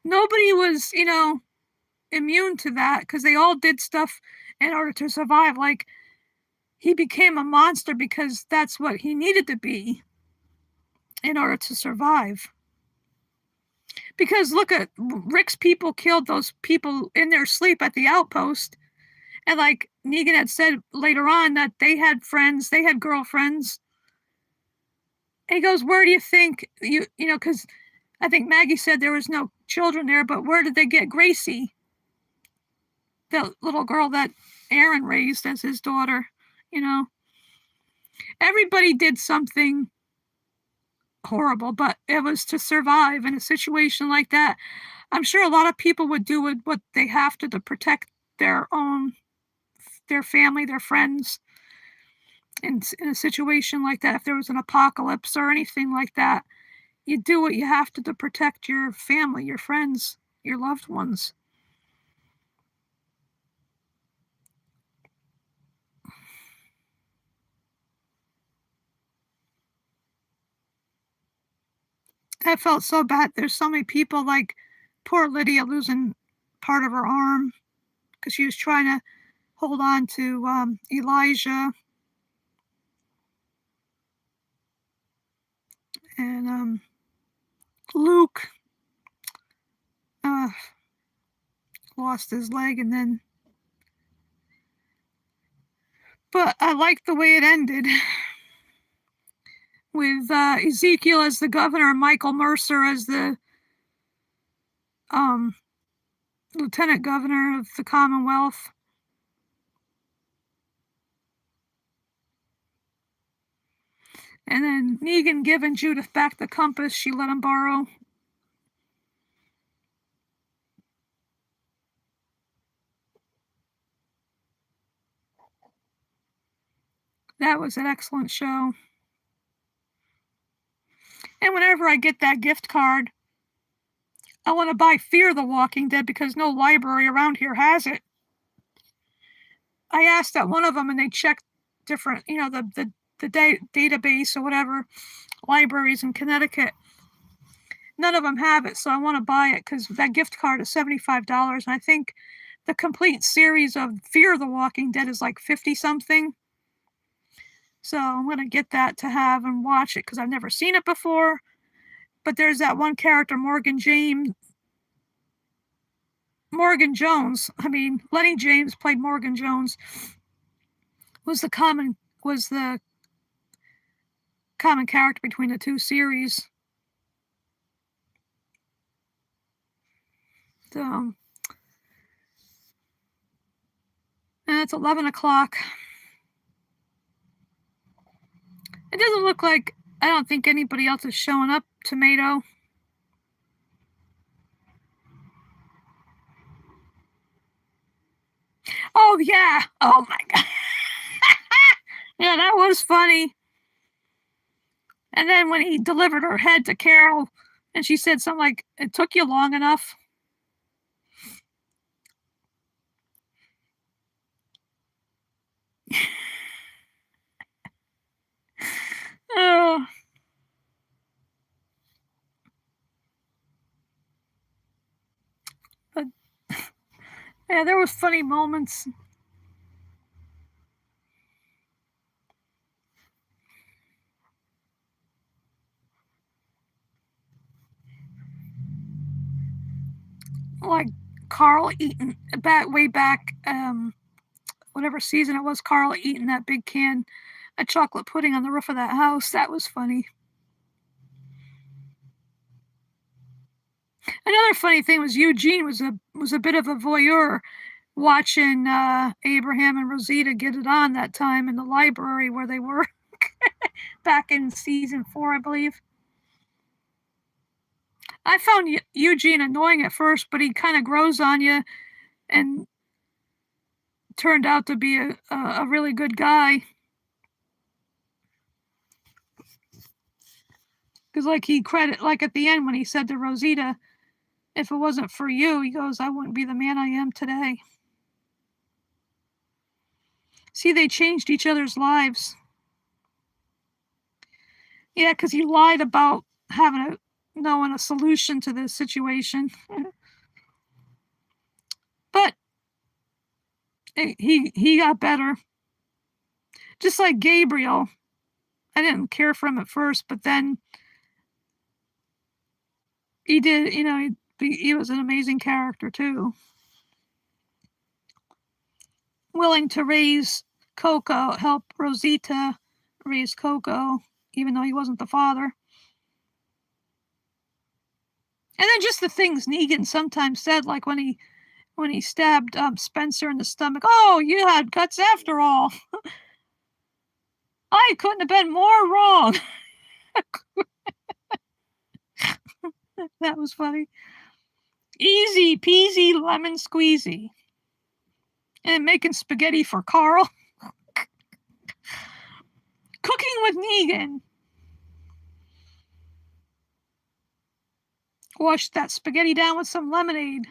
Nobody was, immune to that because they all did stuff in order to survive. Like he became a monster because that's what he needed to be in order to survive. Because look at Rick's people killed those people in their sleep at the outpost. And like Negan had said later on that they had friends, they had girlfriends. And he goes, where do you think because I think Maggie said there was no children there, but where did they get Gracie? The little girl that Aaron raised as his daughter, Everybody did something horrible, but it was to survive in a situation like that. I'm sure a lot of people would do what they have to protect their family, their friends in a situation like that. If there was an apocalypse or anything like that, you do what you have to protect your family, your friends, your loved ones. I felt so bad. There's so many people, like poor Lydia losing part of her arm because she was trying to hold on to Elijah. And Luke lost his leg, and then. But I liked the way it ended with Ezekiel as the governor and Michael Mercer as the lieutenant governor of the Commonwealth. And then Negan giving Judith back the compass she let him borrow. That was an excellent show. And whenever I get that gift card, I want to buy Fear the Walking Dead because no library around here has it. I asked at one of them and they checked different, the database or whatever libraries in Connecticut. None of them have it, so I want to buy it because that gift card is $75, and I think the complete series of Fear the Walking Dead is like 50 something. So I'm gonna get that to have and watch it because I've never seen it before. But there's that one character, Morgan Jones. I mean, Lenny James played Morgan Jones. Was the common character between the two series. So, and it's 11 o'clock. It doesn't look like, I don't think anybody else is showing up, Tomato. Oh, yeah. Oh, my God. Yeah, that was funny. And then when he delivered her head to Carol, and she said something like, "It took you long enough." Oh, but yeah, there was funny moments. Like Carl eating way back, whatever season it was, Carl eating that big can of chocolate pudding on the roof of that house. That was funny. Another funny thing was Eugene was a bit of a voyeur watching Abraham and Rosita get it on that time in the library where they were back in season 4, I believe. I found Eugene annoying at first, but he kind of grows on you and turned out to be a really good guy. Because like at the end when he said to Rosita, "If it wasn't for you," he goes, "I wouldn't be the man I am today." See, they changed each other's lives. Yeah, because he lied about knowing a solution to this situation. But he got better. Just like Gabriel. I didn't care for him at first, but then he did, he was an amazing character too. Willing to help Rosita raise Coco, even though he wasn't the father. And then just the things Negan sometimes said, like when he stabbed Spencer in the stomach. "Oh, you had guts after all. I couldn't have been more wrong." That was funny. Easy peasy lemon squeezy. And making spaghetti for Carl. Cooking with Negan. Wash that spaghetti down with some lemonade.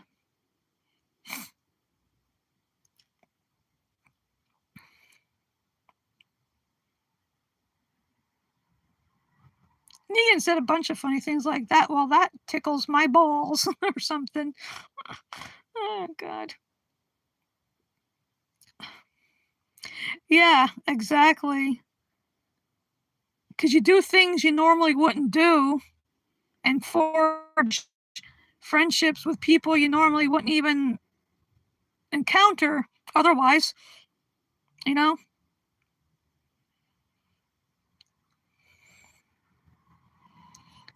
Negan said a bunch of funny things like that. "Well, that tickles my balls," or something. Oh, God. Yeah, exactly. Because you do things you normally wouldn't do and forge friendships with people you normally wouldn't even encounter otherwise, you know?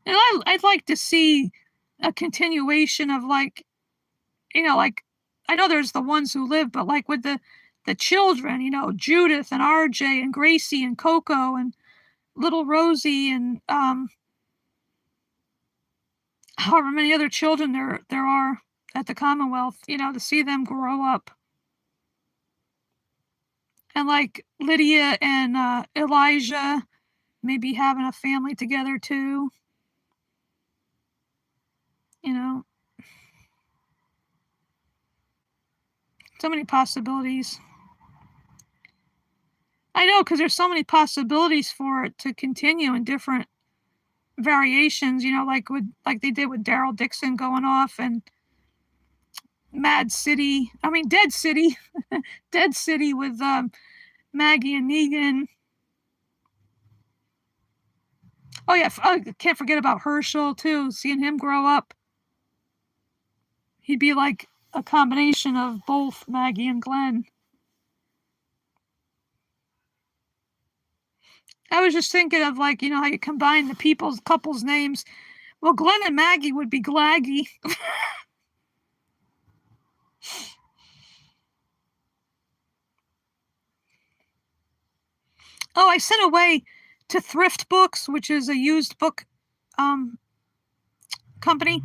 And I'd like to see a continuation of like I know there's the ones who live, but like with the children, Judith and RJ and Gracie and Coco and little Rosie and however many other children there are at the Commonwealth, to see them grow up. And like Lydia and Elijah maybe having a family together too. So many possibilities. I know, because there's so many possibilities for it to continue in different variations, like they did with Daryl Dixon going off and Dead City Dead City with Maggie and Negan. Oh yeah, I can't forget about Herschel too, seeing him grow up. He'd be like a combination of both Maggie and Glenn. I was just thinking of how you combine the couples names. Well, Glenn and Maggie would be Glaggy. Oh, I sent away to Thrift Books, which is a used book company.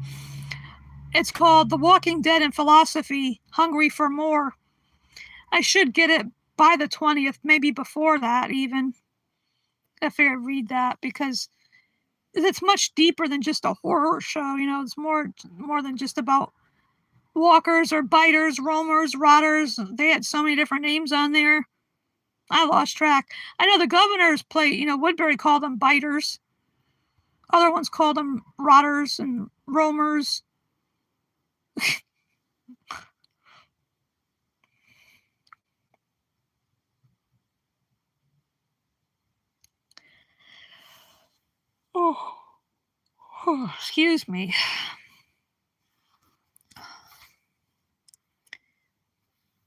It's called The Walking Dead and Philosophy, Hungry for More. I should get it by the 20th, maybe before that even. I figured I'd read that because it's much deeper than just a horror show. It's more than just about walkers or biters, roamers, rotters. They had so many different names on there. I lost track. I know the governors Woodbury called them biters. Other ones called them rotters and roamers. Oh, excuse me.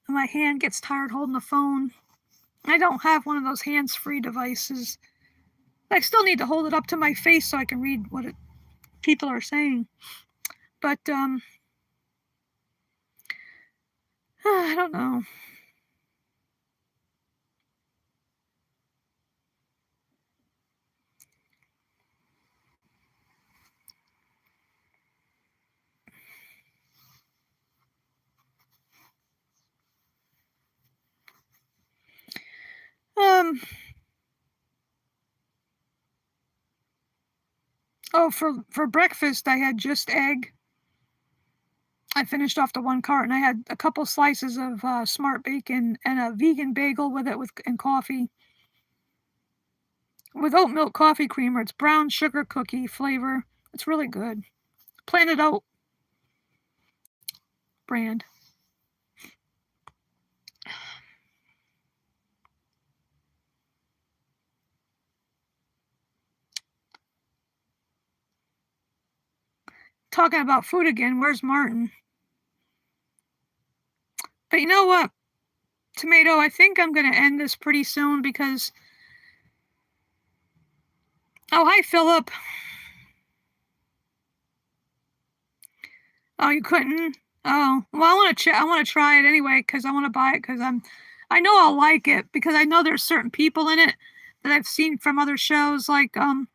My hand gets tired holding the phone. I don't have one of those hands-free devices. I still need to hold it up to my face so I can read what people are saying. But, I don't know. Oh, for breakfast, I had just egg. I finished off the one carton. I had a couple slices of smart bacon and a vegan bagel with it and coffee. With oat milk coffee creamer. It's brown sugar cookie flavor. It's really good. Planet Oat brand. Talking about food again, where's Martin? But you know what, Tomato, I think I'm going to end this pretty soon because... Oh, hi, Philip. Oh, you couldn't? Oh, well, I want to try it anyway because I want to buy it because I know I'll like it because I know there's certain people in it that I've seen from other shows, like the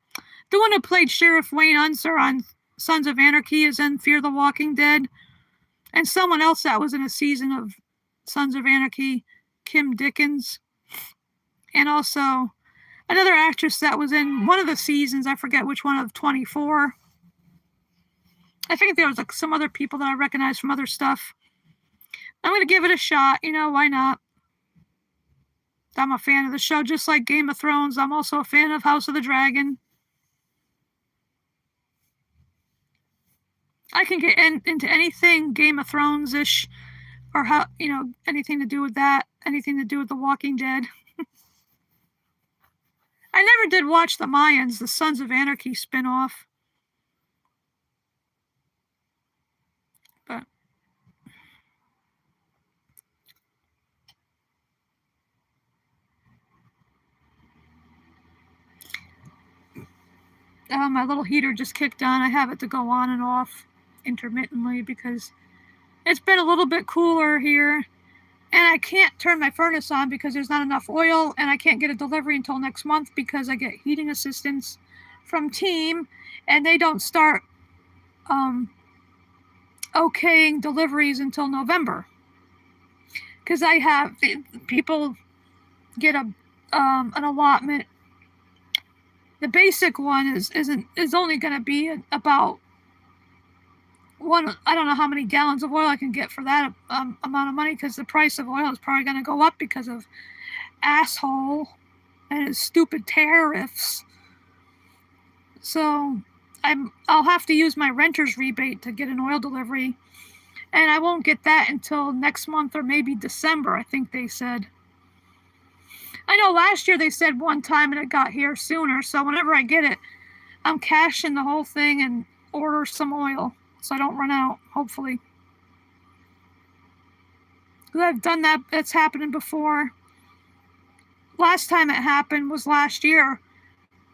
one who played Sheriff Wayne Unser on Sons of Anarchy is in Fear the Walking Dead, and someone else that was in a season of Sons of Anarchy, Kim Dickens, and also another actress that was in one of the seasons, I forget which one, of 24. I think there was like some other people that I recognize from other stuff. I'm going to give it a shot. Why not? I'm a fan of the show, just like Game of Thrones. I'm also a fan of House of the Dragon. I can get into anything Game of Thrones-ish, or anything to do with that, anything to do with The Walking Dead. I never did watch the Mayans, the Sons of Anarchy spinoff. But my little heater just kicked on. I have it to go on and off intermittently because it's been a little bit cooler here. And I can't turn my furnace on because there's not enough oil, and I can't get a delivery until next month because I get heating assistance from Team, and they don't start okaying deliveries until November. Because I have people get an allotment. The basic one is only going to be about I don't know how many gallons of oil I can get for that amount of money, because the price of oil is probably going to go up because of asshole and his stupid tariffs. So I'll have to use my renter's rebate to get an oil delivery, and I won't get that until next month or maybe December, I think they said. I know last year they said one time and it got here sooner, so whenever I get it, I'm cashing the whole thing and order some oil so I don't run out, hopefully. Because I've done that, it's happening before. Last time it happened was last year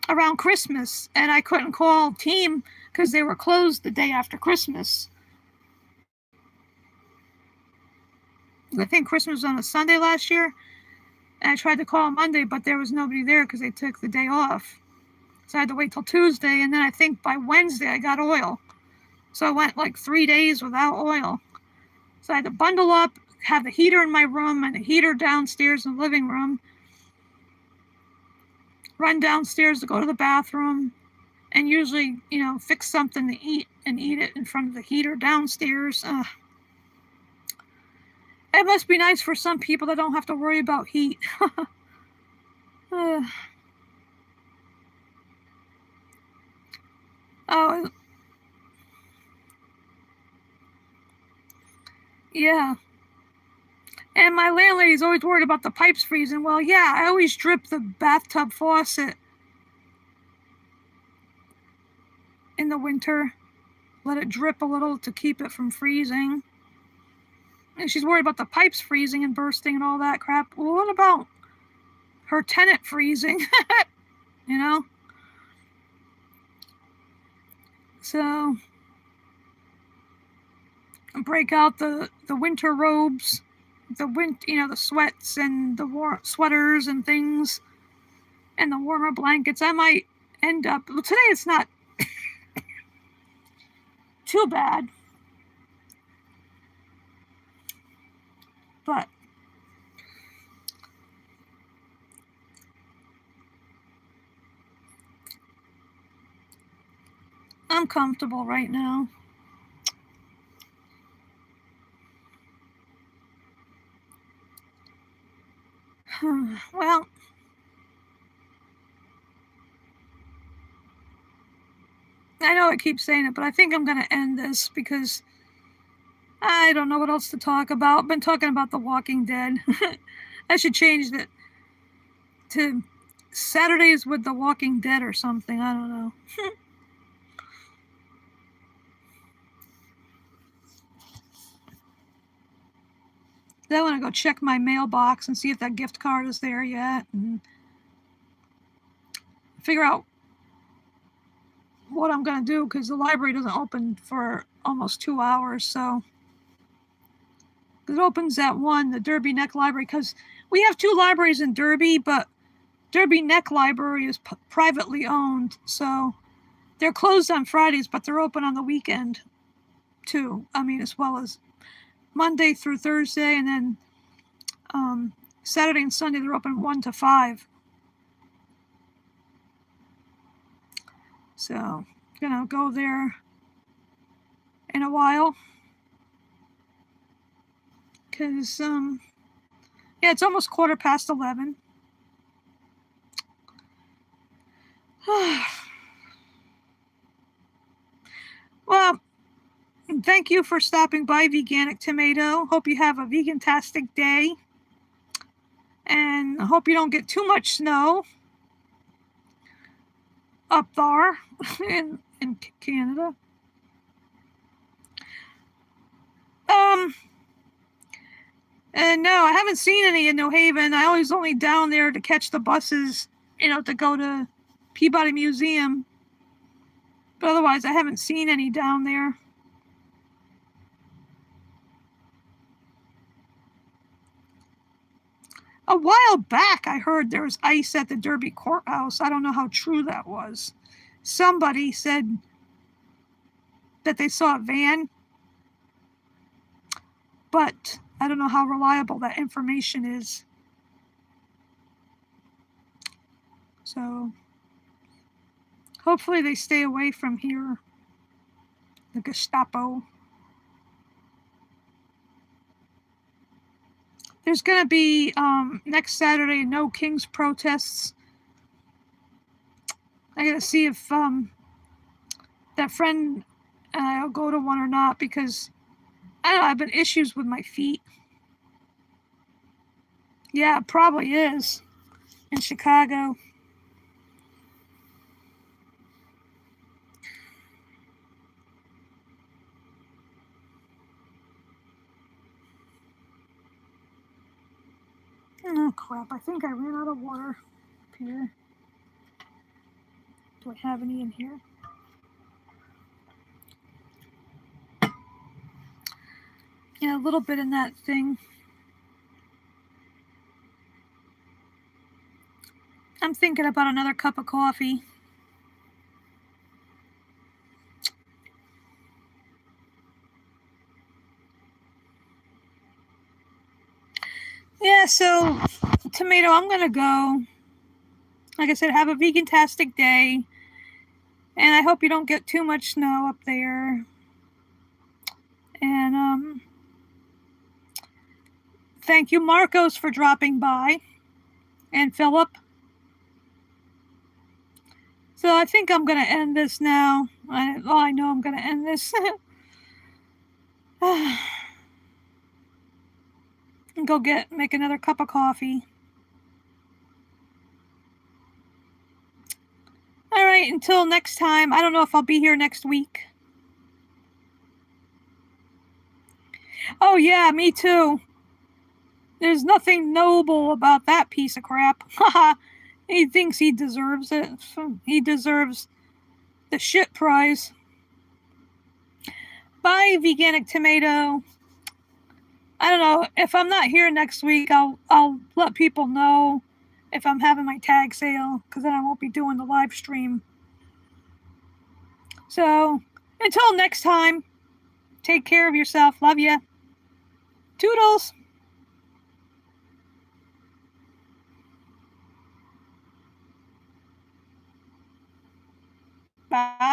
around Christmas, and I couldn't call team because they were closed the day after Christmas. I think Christmas was on a Sunday last year, and I tried to call Monday, but there was nobody there because they took the day off. So I had to wait till Tuesday, and then I think by Wednesday I got oil. So I went like 3 days without oil. So I had to bundle up, have the heater in my room and a heater downstairs in the living room, run downstairs to go to the bathroom, and usually, fix something to eat and eat it in front of the heater downstairs. It must be nice for some people that don't have to worry about heat. Oh, yeah. And my landlady's always worried about the pipes freezing. Well, yeah, I always drip the bathtub faucet in the winter. Let it drip a little to keep it from freezing. And she's worried about the pipes freezing and bursting and all that crap. Well, what about her tenant freezing? So break out the winter robes, the sweats and the sweaters and things, and the warmer blankets. I might end up. Well, today it's not too bad, but I'm comfortable right now. Well, I know I keep saying it, but I think I'm going to end this because I don't know what else to talk about. I've been talking about The Walking Dead. I should change it to Saturdays with The Walking Dead or something. I don't know. Then I want to go check my mailbox and see if that gift card is there yet, and figure out what I'm going to do, because the library doesn't open for almost 2 hours. So it opens at 1, the Derby Neck Library, because we have 2 libraries in Derby, but Derby Neck Library is privately owned. So they're closed on Fridays, but they're open on the weekend too. I mean, as well as Monday through Thursday, and then Saturday and Sunday they're open 1 to 5. So gonna go there in a while, because yeah, it's almost 11:15. Well, thank you for stopping by, Veganic Tomato. Hope you have a vegan-tastic day, and I hope you don't get too much snow up there in Canada. And no, I haven't seen any in New Haven. I always only down there to catch the buses, to go to Peabody Museum. But otherwise, I haven't seen any down there. A while back, I heard there was ice at the Derby courthouse. I don't know how true that was. Somebody said that they saw a van, but I don't know how reliable that information is. So hopefully they stay away from here, the Gestapo. There's going to be next Saturday no Kings protests. I got to see if that friend and I'll go to one or not, because I don't know, I've been issues with my feet. Yeah, it probably is in Chicago. Oh crap, I think I ran out of water up here. Do I have any in here? Yeah, a little bit in that thing. I'm thinking about another cup of coffee. Yeah, so Tomato, I'm gonna go. Like I said, have a vegan-tastic day. And I hope you don't get too much snow up there. And thank you, Marcos, for dropping by. And Philip. So I think I'm going to end this now. I know I'm going to end this. And go make another cup of coffee. All right, until next time. I don't know if I'll be here next week. Oh yeah, me too. There's nothing noble about that piece of crap. He thinks he deserves it. He deserves the shit prize. Bye, Veganic Tomato. I don't know, if I'm not here next week, I'll let people know if I'm having my tag sale, because then I won't be doing the live stream. So until next time, take care of yourself. Love ya. Toodles. Bye.